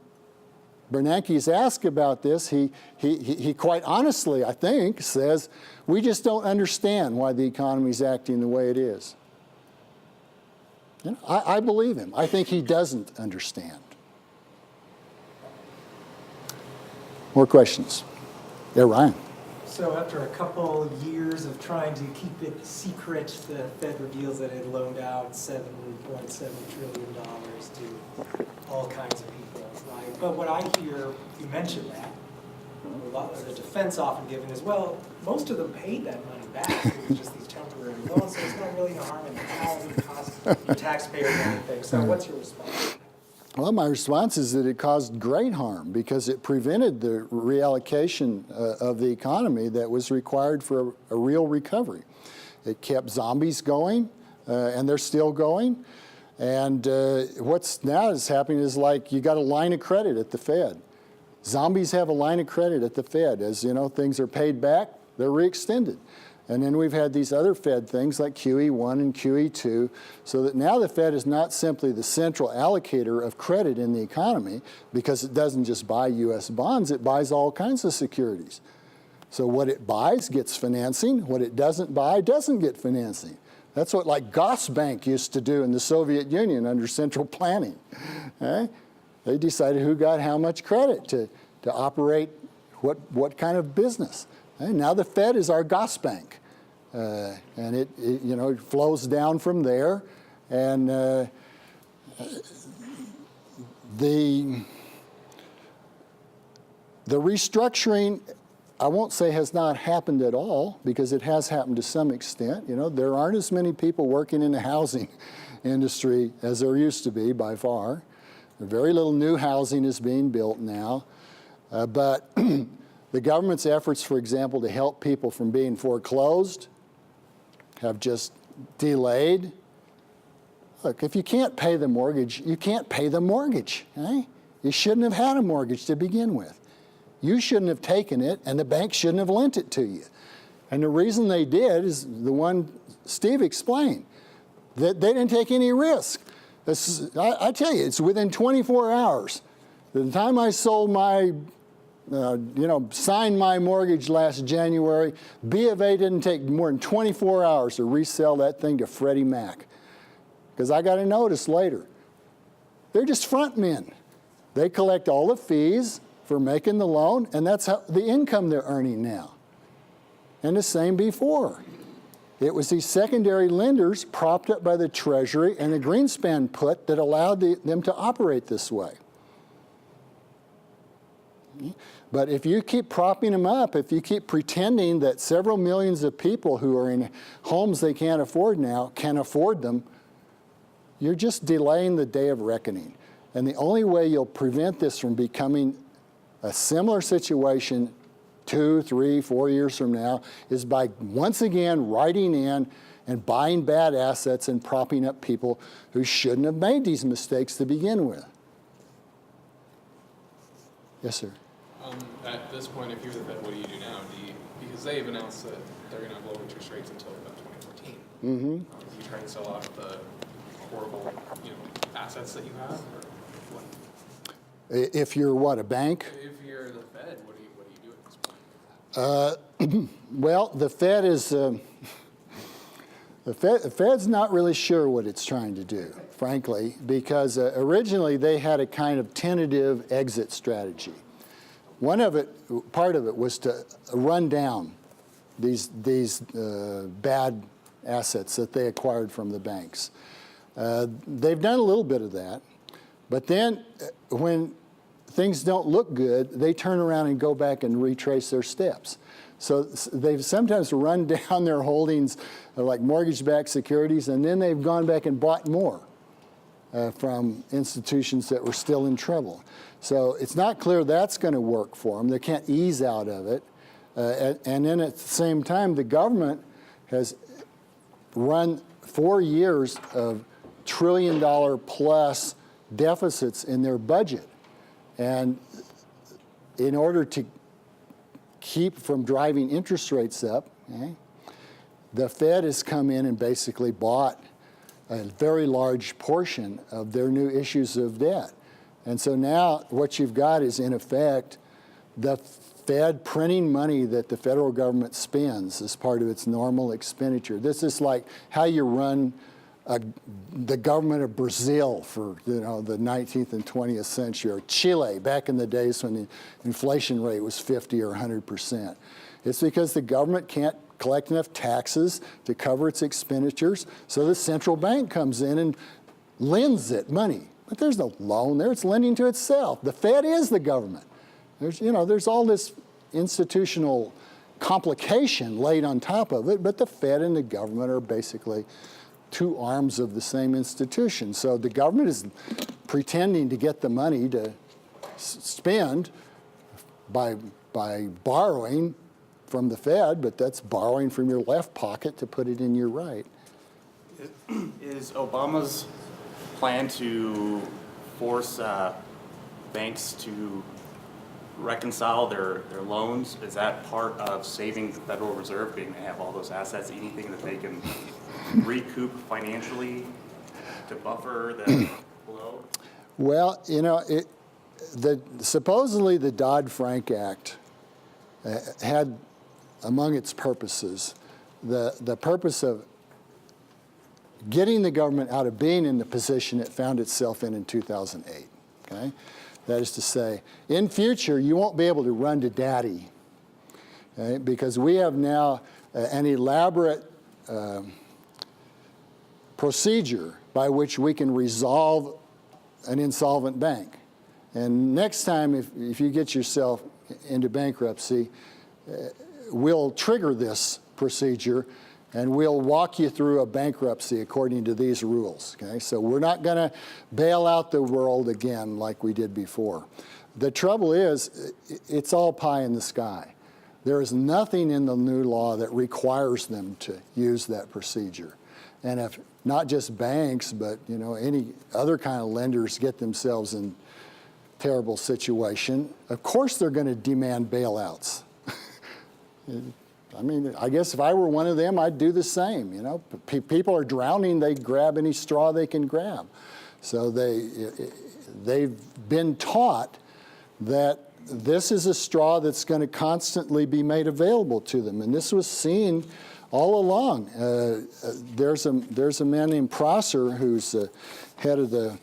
Bernanke is asked about this, he quite honestly, I think, says, we just don't understand why the economy is acting the way it is. I believe him. I think he doesn't understand. More questions? Yeah, Ryan. So after a couple years of trying to keep it secret, the Fed reveals that it loaned out $7.7 trillion to all kinds of people. But what I hear, you mentioned that, a lot of the defense often given is, well, most of them paid that money back. It was just these temporary loans, so it's not really no harm in how it would cost the taxpayers anything. So what's your response? Well, my response is that it caused great harm because it prevented the reallocation of the economy that was required for a real recovery. It kept zombies going, and they're still going. And what's now is happening is like you got a line of credit at the Fed. Zombies have a line of credit at the Fed. As things are paid back, they're reextended. And then we've had these other Fed things like QE1 and QE2, so that now the Fed is not simply the central allocator of credit in the economy because it doesn't just buy U.S. bonds, it buys all kinds of securities. So what it buys gets financing, what it doesn't buy doesn't get financing. That's what like Bank used to do in the Soviet Union under central planning. They decided who got how much credit to operate what kind of business. And now the Fed is our Bank, and it flows down from there, and the restructuring, I won't say has not happened at all, because it has happened to some extent. There aren't as many people working in the housing industry as there used to be by far. Very little new housing is being built now, but the government's efforts, for example, to help people from being foreclosed have just delayed. Look, if you can't pay the mortgage, you can't pay the mortgage. You shouldn't have had a mortgage to begin with. You shouldn't have taken it, and the bank shouldn't have lent it to you. And the reason they did is the one Steve explained, that they didn't take any risk. I tell you, it's within 24 hours. The time I sold my signed my mortgage last January, B of A didn't take more than 24 hours to resell that thing to Freddie Mac. Because I got a notice later. They're just front men. They collect all the fees for making the loan, and that's the income they're earning now. And the same before. It was these secondary lenders propped up by the Treasury and the Greenspan put that allowed them to operate this way. But if you keep propping them up, if you keep pretending that several millions of people who are in homes they can't afford now can afford them, you're just delaying the day of reckoning. And the only way you'll prevent this from becoming a similar situation 2, 3, 4 years from now is by once again writing in and buying bad assets and propping up people who shouldn't have made these mistakes to begin with. Yes, sir. At this point, if you're the Fed, what do you do now? Because they've announced that they're going to have low interest rates until about 2014. Mm-hmm. Do you try and sell off the horrible, assets that you have, or what? If you're what, a bank? If you're the Fed, what do you do at this point? Well, the Fed is The Fed's not really sure what it's trying to do, frankly, because originally they had a kind of tentative exit strategy. Part of it was to run down these bad assets that they acquired from the banks. They've done a little bit of that, but then when things don't look good, they turn around and go back and retrace their steps. So they've sometimes run down their holdings like mortgage-backed securities, and then they've gone back and bought more from institutions that were still in trouble. So it's not clear that's going to work for them. They can't ease out of it. And then at the same time, the government has run 4 years of trillion-dollar-plus deficits in their budget. And in order to keep from driving interest rates up, the Fed has come in and basically bought a very large portion of their new issues of debt. And so now what you've got is, in effect, the Fed printing money that the federal government spends as part of its normal expenditure. This is like how you run the government of Brazil for the 19th and 20th century, or Chile back in the days when the inflation rate was 50 or 100%. It's because the government can't collect enough taxes to cover its expenditures, so the central bank comes in and lends it money. But there's no loan there, it's lending to itself. The Fed is the government. There's all this institutional complication laid on top of it, but the Fed and the government are basically two arms of the same institution. So the government is pretending to get the money to spend by borrowing from the Fed, but that's borrowing from your left pocket to put it in your right. Is Obama's plan to force banks to reconcile their loans, is that part of saving the Federal Reserve, being to have all those assets, anything that they can recoup financially to buffer the blow? Well, supposedly the Dodd-Frank Act had among its purposes the purpose of getting the government out of being in the position it found itself in 2008, okay? That is to say, in future, you won't be able to run to daddy, okay? Because we have now an elaborate procedure by which we can resolve an insolvent bank. And next time, if you get yourself into bankruptcy, we'll trigger this procedure and we'll walk you through a bankruptcy according to these rules, okay? So we're not going to bail out the world again like we did before. The trouble is, it's all pie in the sky. There is nothing in the new law that requires them to use that procedure. And if not just banks, but any other kind of lenders get themselves in terrible situation, of course they're going to demand bailouts. I mean, I guess if I were one of them, I'd do the same. People are drowning; they grab any straw they can grab. So they've been taught that this is a straw that's going to constantly be made available to them, and this was seen all along. There's a man named Prosser who's head of the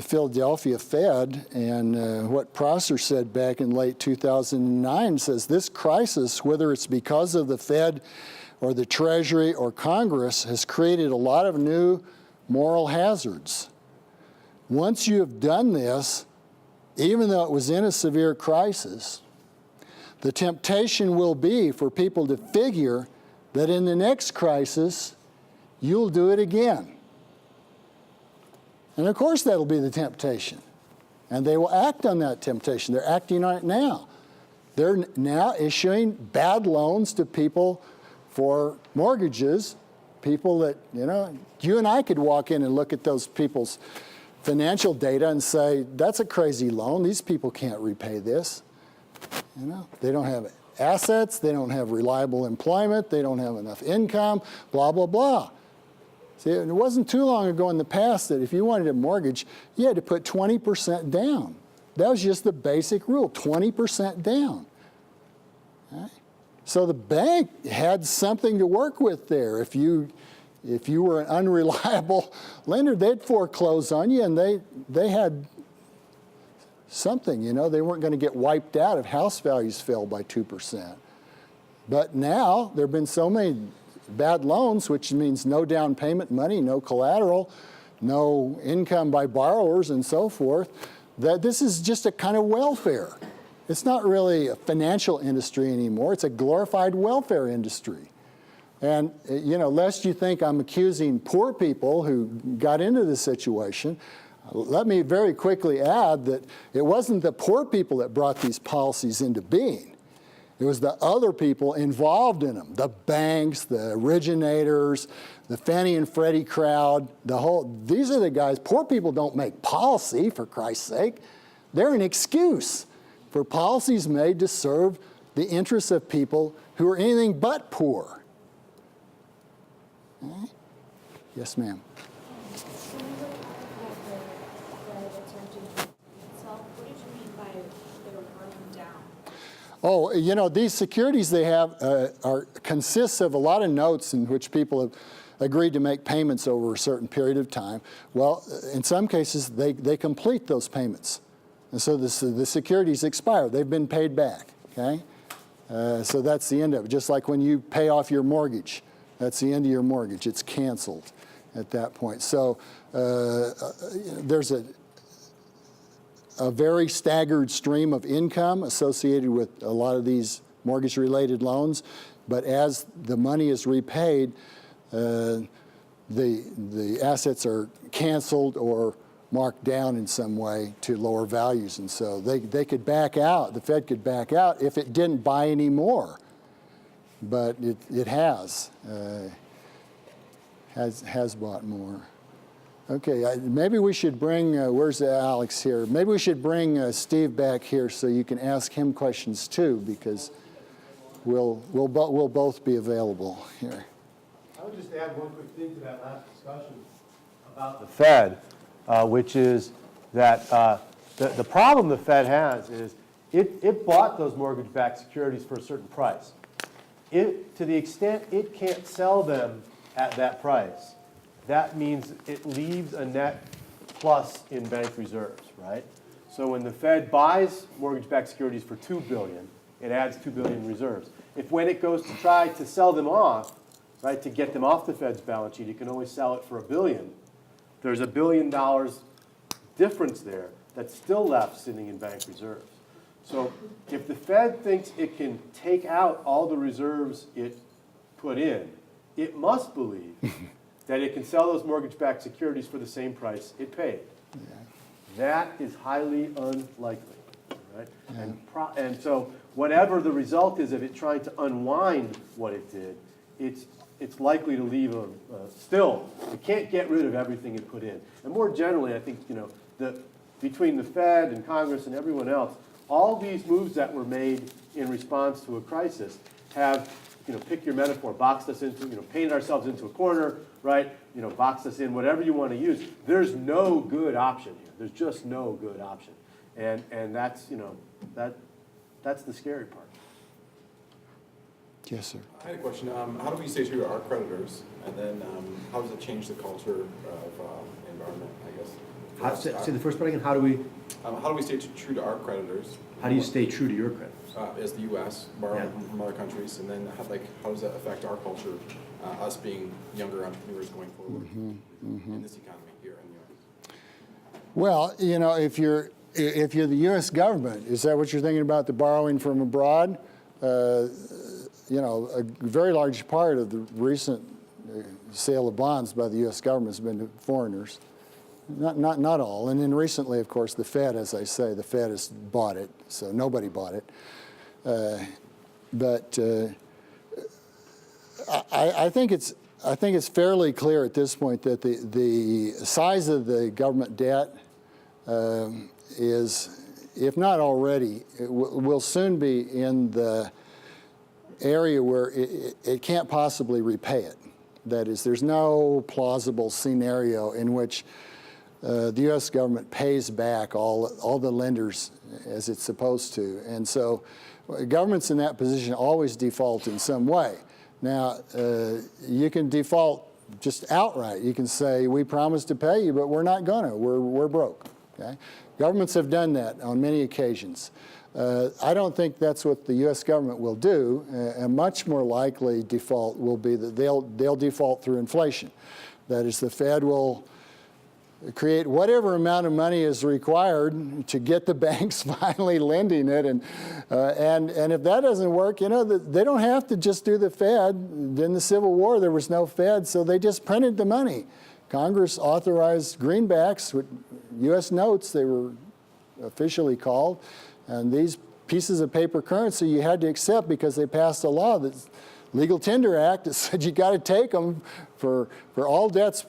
Philadelphia Fed, and what Prosser said back in late 2009 says, this crisis, whether it's because of the Fed or the Treasury or Congress, has created a lot of new moral hazards. Once you have done this, even though it was in a severe crisis, the temptation will be for people to figure that in the next crisis, you'll do it again. And of course that'll be the temptation. And they will act on that temptation. They're acting on it now. They're now issuing bad loans to people for mortgages, people that, you and I could walk in and look at those people's financial data and say, that's a crazy loan. These people can't repay this. They don't have assets, they don't have reliable employment, they don't have enough income, blah, blah, blah. See, it wasn't too long ago in the past that if you wanted a mortgage, you had to put 20% down. That was just the basic rule, 20% down. Okay? So the bank had something to work with there. If you if you were an unreliable lender, they'd foreclose on you, and they had something, you know, they weren't going to get wiped out if house values fell by 2%. But now there have been so many bad loans, which means no down payment money, no collateral, no income by borrowers and so forth, that this is just a kind of welfare. It's not really a financial industry anymore. It's a glorified welfare industry. And, you know, lest you think I'm accusing poor people who got into this situation, let me very quickly add that it wasn't the poor people that brought these policies into being. It was the other people involved in them, the banks, the originators, the Fannie and Freddie crowd, these are the guys. Poor people don't make policy, for Christ's sake. They're an excuse for policies made to serve the interests of people who are anything but poor. Okay? Yes, ma'am. So you look at the attempting to itself, what did you mean by they were broken down? Oh, you know, these securities they have consists of a lot of notes in which people have agreed to make payments over a certain period of time. Well, in some cases, they complete those payments. And so the securities expire. They've been paid back, okay? So that's the end of it. Just like when you pay off your mortgage, that's the end of your mortgage. It's canceled at that point. So there's a very staggered stream of income associated with a lot of these mortgage-related loans. But as the money is repaid, the assets are canceled or marked down in some way to lower values. And so they could back out, the Fed could back out if it didn't buy any more. But it has bought more. Okay, maybe we should bring, where's Alex here? Maybe we should bring Steve back here so you can ask him questions too, because we'll both be available here. I would just add one quick thing to that last discussion about the Fed, which is that the problem the Fed has is it bought those mortgage-backed securities for a certain price. To the extent it can't sell them at that price, that means it leaves a net plus in bank reserves, right? So when the Fed buys mortgage-backed securities for $2 billion, it adds $2 billion in reserves. If when it goes to try to sell them off, right, to get them off the Fed's balance sheet, it can only sell it for $1 billion. There's $1 billion difference there that's still left sitting in bank reserves. So if the Fed thinks it can take out all the reserves it put in, it must believe that it can sell those mortgage-backed securities for the same price it paid. Yeah. That is highly unlikely, right? Yeah. And so whatever the result is of it trying to unwind what it did, it's likely to leave still, it can't get rid of everything it put in. And more generally, I think, you know, between the Fed and Congress and everyone else, all these moves that were made in response to a crisis have, you know, pick your metaphor, boxed us into, you know, painted ourselves into a corner, right? You know, boxed us in, whatever you want to use. There's no good option here. There's just no good option. And that's, you know, that's the scary part. Yes, sir. I had a question. How do we stay true to our creditors? And then how does it change the culture of environment, I guess? Say the first part again. How do we stay true to our creditors? How do you stay true to your creditors? As the U.S., borrowing from other countries, and then how does that affect our culture, us being younger entrepreneurs going forward in this economy here in the U.S.? Well, you know, if you're the U.S. government, is that what you're thinking about, the borrowing from abroad? You know, a very large part of the recent sale of bonds by the U.S. government has been to foreigners. Not all. And then recently, of course, the Fed, as I say, the Fed has bought it, so nobody bought it. But I think it's fairly clear at this point that the size of the government debt is, if not already, will soon be in the area where it can't possibly repay it. That is, there's no plausible scenario in which the U.S. government pays back all the lenders as it's supposed to. And so governments in that position always default in some way. Now, you can default just outright. You can say, we promised to pay you, but we're not gonna. We're broke. Okay? Governments have done that on many occasions. I don't think that's what the U.S. government will do. A much more likely default will be that they'll default through inflation. That is, the Fed will create whatever amount of money is required to get the banks finally lending it, and if that doesn't work, you know, they don't have to just do the Fed. In the Civil War, there was no Fed, so they just printed the money. Congress authorized greenbacks, with U.S. notes, they were officially called, and these pieces of paper currency you had to accept because they passed a law, the Legal Tender Act, that said you got to take them for all debts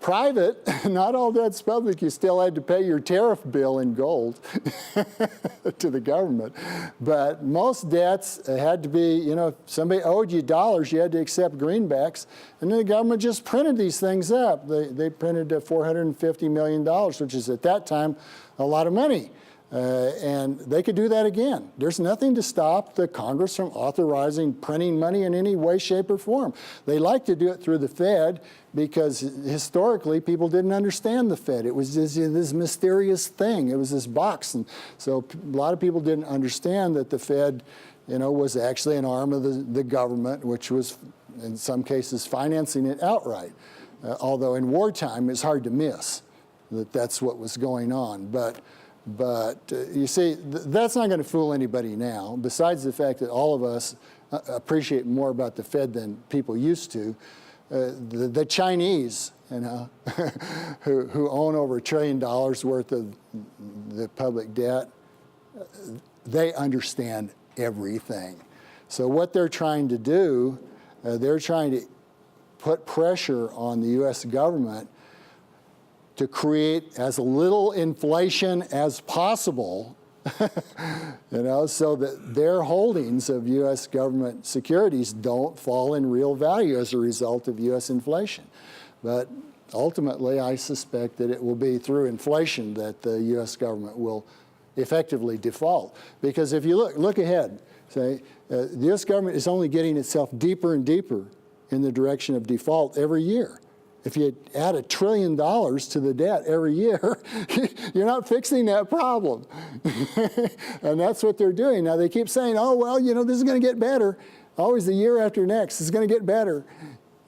private, not all debts public. You still had to pay your tariff bill in gold to the government. But most debts had to be, you know, if somebody owed you dollars, you had to accept greenbacks. And then the government just printed these things up. They printed $450 million, which is at that time a lot of money. And they could do that again. There's nothing to stop the Congress from authorizing printing money in any way, shape, or form. They like to do it through the Fed because historically people didn't understand the Fed. It was this mysterious thing. It was this box. And so a lot of people didn't understand that the Fed, you know, was actually an arm of the government, which was in some cases financing it outright. Although in wartime it's hard to miss that that's what was going on. But you see, that's not going to fool anybody now, besides the fact that all of us appreciate more about the Fed than people used to. The Chinese, you know, who own over $1 trillion worth of the public debt, they understand everything. So what they're trying to do, they're trying to put pressure on the U.S. government to create as little inflation as possible, you know, so that their holdings of U.S. government securities don't fall in real value as a result of U.S. inflation. But ultimately, I suspect that it will be through inflation that the U.S. government will effectively default. Because if you look ahead, say, the U.S. government is only getting itself deeper and deeper in the direction of default every year. If you add $1 trillion to the debt every year, you're not fixing that problem. And that's what they're doing. Now, they keep saying, oh, well, you know, this is going to get better. Always the year after next, it's going to get better.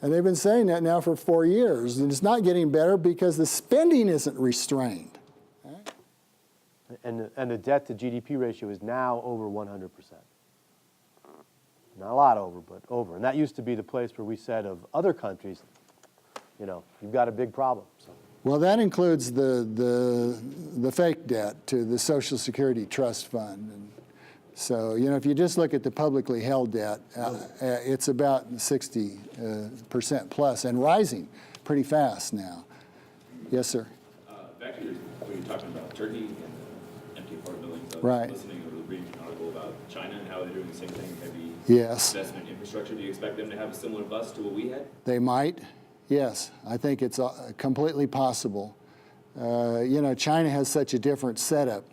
And they've been saying that now for 4 years. And it's not getting better because the spending isn't restrained. And the debt to GDP ratio is now over 100%. Not a lot over, but over. And that used to be the place where we said of other countries, you know, you've got a big problem. So. Well, that includes the fake debt to the Social Security Trust Fund. And so, you know, if you just look at the publicly held debt, it's about 60% plus and rising pretty fast now. Yes, sir? Back to when you're talking about Turkey and the empty apartment buildings, I was Right. listening to the brief article about China and how they're doing the same thing, heavy Yes. investment infrastructure. Do you expect them to have a similar bust to what we had? They might. Yes, I think it's completely possible. You know, China has such a different setup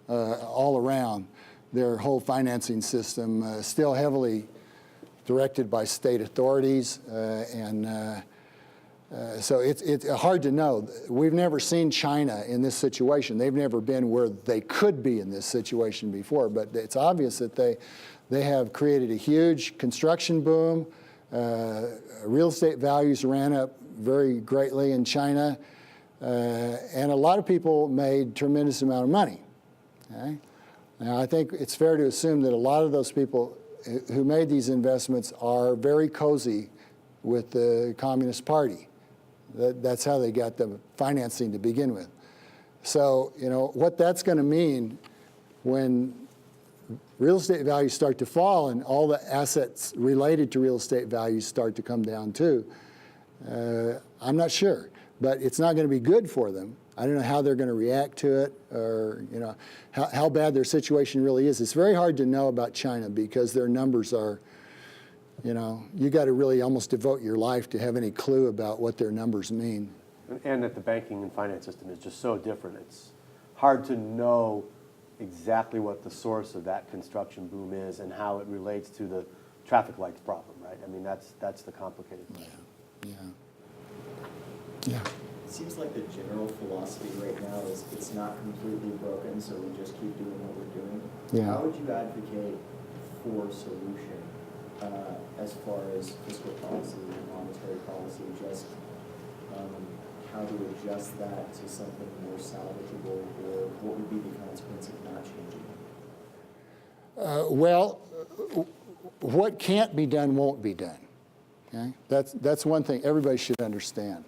all around. Their whole financing system still heavily directed by state authorities, so it's hard to know. We've never seen China in this situation. They've never been where they could be in this situation before, but it's obvious that they have created a huge construction boom. Real estate values ran up very greatly in China, and a lot of people made tremendous amount of money. Okay? Now, I think it's fair to assume that a lot of those people who made these investments are very cozy with the Communist Party. That's how they got the financing to begin with. So, you know, what that's going to mean when real estate values start to fall and all the assets related to real estate values start to come down too, I'm not sure. But it's not going to be good for them. I don't know how they're going to react to it, or you know how bad their situation really is. It's very hard to know about China because their numbers are, you know, you got to really almost devote your life to have any clue about what their numbers mean. And that the banking and finance system is just so different. It's hard to know exactly what the source of that construction boom is and how it relates to the traffic lights problem, right? I mean, that's the complicated part. Yeah. It seems like the general philosophy right now is it's not completely broken, so we just keep doing what we're doing. Yeah. How would you advocate for a solution as far as fiscal policy and monetary policy, just how to adjust that to something more salvageable, or what would be the consequence of not changing it? Well, what can't be done won't be done. Okay? That's one thing everybody should understand.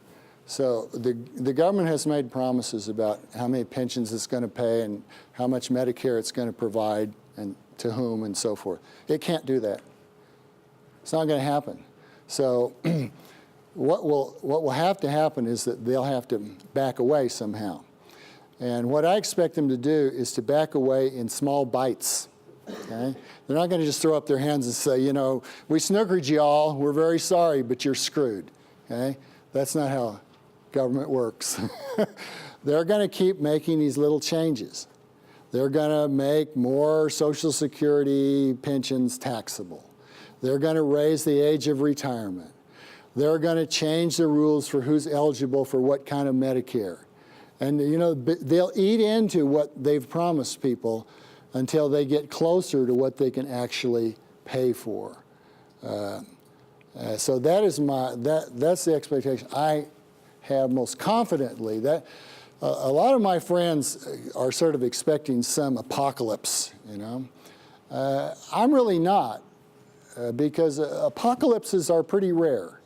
So the government has made promises about how many pensions it's going to pay and how much Medicare it's going to provide and to whom and so forth. It can't do that. It's not going to happen. So what will have to happen is that they'll have to back away somehow. And what I expect them to do is to back away in small bites. Okay? They're not going to just throw up their hands and say, you know, we snookered you all, we're very sorry, but you're screwed. Okay? That's not how government works. They're going to keep making these little changes. They're going to make more Social Security pensions taxable. They're going to raise the age of retirement. They're going to change the rules for who's eligible for what kind of Medicare. And, you know, they'll eat into what they've promised people until they get closer to what they can actually pay for. So that is that's the expectation I have most confidently. That a lot of my friends are sort of expecting some apocalypse, you know. I'm really not, because apocalypses are pretty rare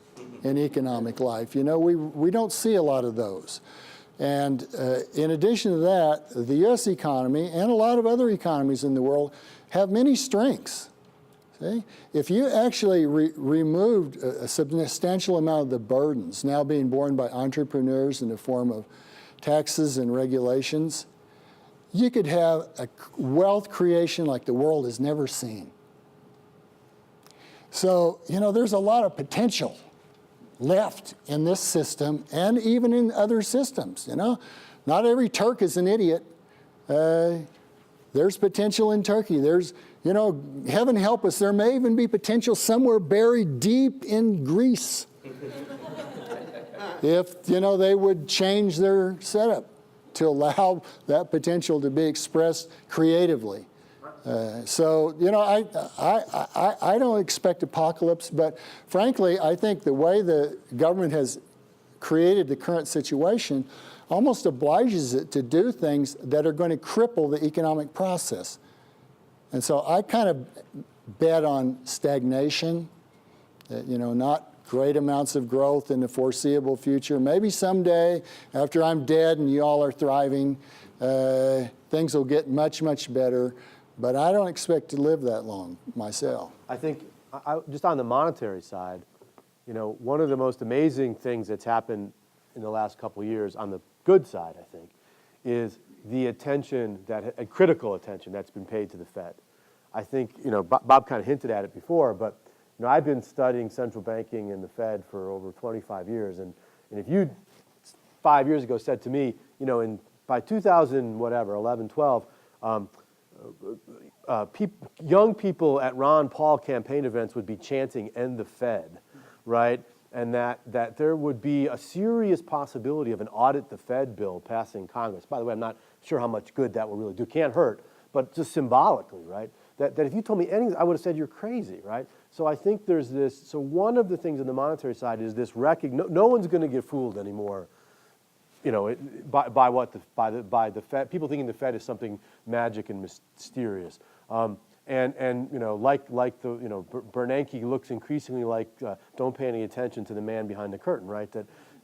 in economic life. You know, we don't see a lot of those. And in addition to that, the U.S. economy and a lot of other economies in the world have many strengths. See? If you actually removed a substantial amount of the burdens now being borne by entrepreneurs in the form of taxes and regulations, you could have a wealth creation like the world has never seen. So, you know, there's a lot of potential left in this system and even in other systems, you know. Not every Turk is an idiot. There's potential in Turkey. There's, you know, heaven help us, there may even be potential somewhere buried deep in Greece. If, you know, they would change their setup to allow that potential to be expressed creatively. So, you know, I don't expect apocalypse, but frankly, I think the way the government has created the current situation almost obliges it to do things that are going to cripple the economic process. And so I kind of bet on stagnation, you know, not great amounts of growth in the foreseeable future. Maybe someday, after I'm dead and you all are thriving, things will get much, much better. But I don't expect to live that long myself. I think, just on the monetary side, you know, one of the most amazing things that's happened in the last couple of years, on the good side, I think, is the attention, critical attention that's been paid to the Fed. I think, you know, Bob kind of hinted at it before, but, you know, I've been studying central banking and the Fed for over 25 years, and if you 5 years ago said to me, you know, by 2011, 12, young people at Ron Paul campaign events would be chanting "End the Fed," right? And that there would be a serious possibility of an audit the Fed bill passing Congress. By the way, I'm not sure how much good that will really do. Can't hurt, but just symbolically, right? That if you told me anything, I would have said you're crazy, right? So I think there's this. So one of the things on the monetary side is this no one's going to get fooled anymore. You know, by the Fed, people thinking the Fed is something magic and mysterious, and you know, like the, you know, Bernanke looks increasingly like don't pay any attention to the man behind the curtain, right?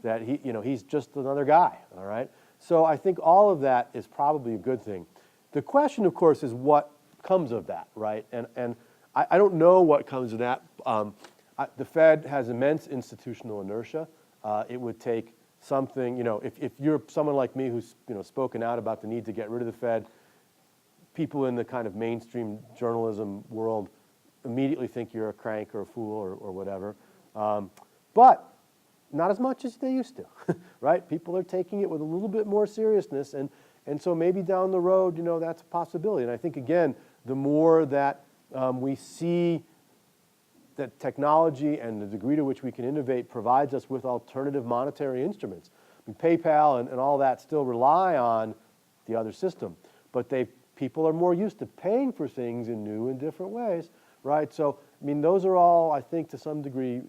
That he, you know, he's just another guy, all right. So I think all of that is probably a good thing. The question, of course, is what comes of that, right? And I don't know what comes of that. The Fed has immense institutional inertia. It would take something, you know, if you're someone like me who's, you know, spoken out about the need to get rid of the Fed, people in the kind of mainstream journalism world immediately think you're a crank or a fool or whatever. But not as much as they used to, right? People are taking it with a little bit more seriousness, and so maybe down the road, you know, that's a possibility. And I think, again, the more that we see that technology and the degree to which we can innovate provides us with alternative monetary instruments. I mean, PayPal and all that still rely on the other system, but people are more used to paying for things in new and different ways, right? So, I mean, those are all, I think, to some degree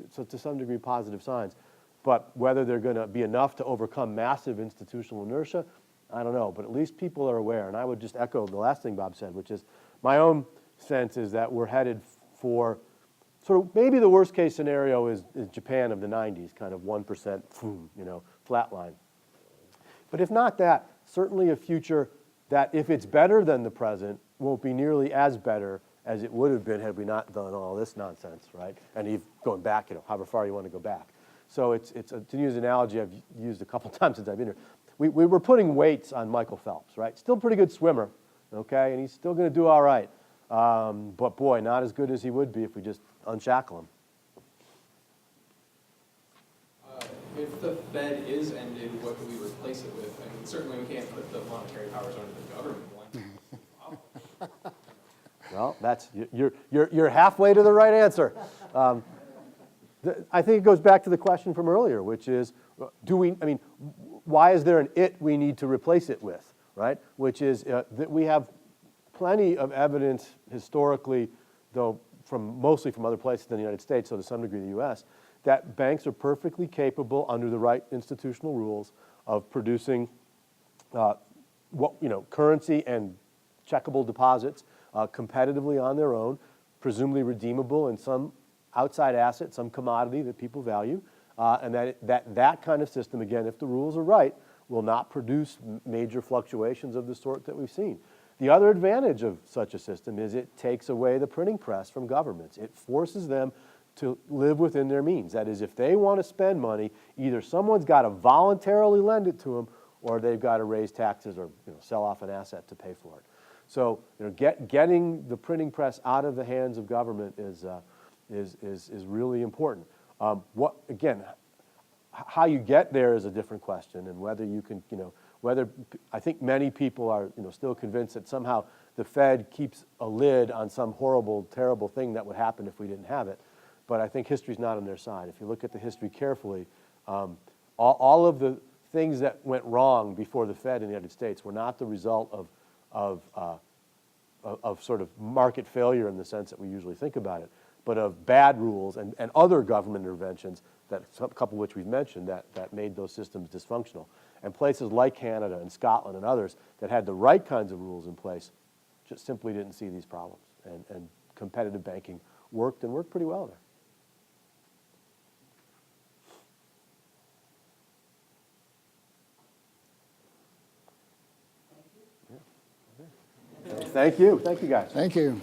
positive signs. But whether they're going to be enough to overcome massive institutional inertia, I don't know. But at least people are aware. And I would just echo the last thing Bob said, which is my own sense is that we're headed for sort of maybe the worst case scenario is Japan of the 90s, kind of 1%, flatline. But if not that, certainly a future that if it's better than the present, won't be nearly as better as it would have been had we not done all this nonsense, right? And you've going back, however far you want to go back. So it's to use an analogy I've used a couple times since I've been here. We were putting weights on Michael Phelps, right? Still a pretty good swimmer, okay? And he's still going to do all right. But boy, not as good as he would be if we just unshackle him. If the Fed is ended, what do we replace it with? I mean, certainly we can't put the monetary powers under the government. Well, you're halfway to the right answer. I think it goes back to the question from earlier, which is, why is there an it we need to replace it with, right? Which is that we have plenty of evidence historically, though mostly from other places than the United States, so to some degree the U.S., that banks are perfectly capable under the right institutional rules of producing currency and checkable deposits competitively on their own, presumably redeemable in some outside asset, some commodity that people value, and that kind of system, again, if the rules are right, will not produce major fluctuations of the sort that we've seen. The other advantage of such a system is it takes away the printing press from governments. It forces them to live within their means. That is, if they want to spend money, either someone's got to voluntarily lend it to them, or they've got to raise taxes or sell off an asset to pay for it. So getting the printing press out of the hands of government is really important. How you get there is a different question, and whether you can, I think many people are still convinced that somehow the Fed keeps a lid on some horrible, terrible thing that would happen if we didn't have it. But I think history's not on their side. If you look at the history carefully, all of the things that went wrong before the Fed in the United States were not the result of sort of market failure in the sense that we usually think about it, but of bad rules and other government interventions, a couple of which we've mentioned, that made those systems dysfunctional. And places like Canada and Scotland and others that had the right kinds of rules in place just simply didn't see these problems. And competitive banking worked pretty well there. Thank you. Thank you, guys. Thank you.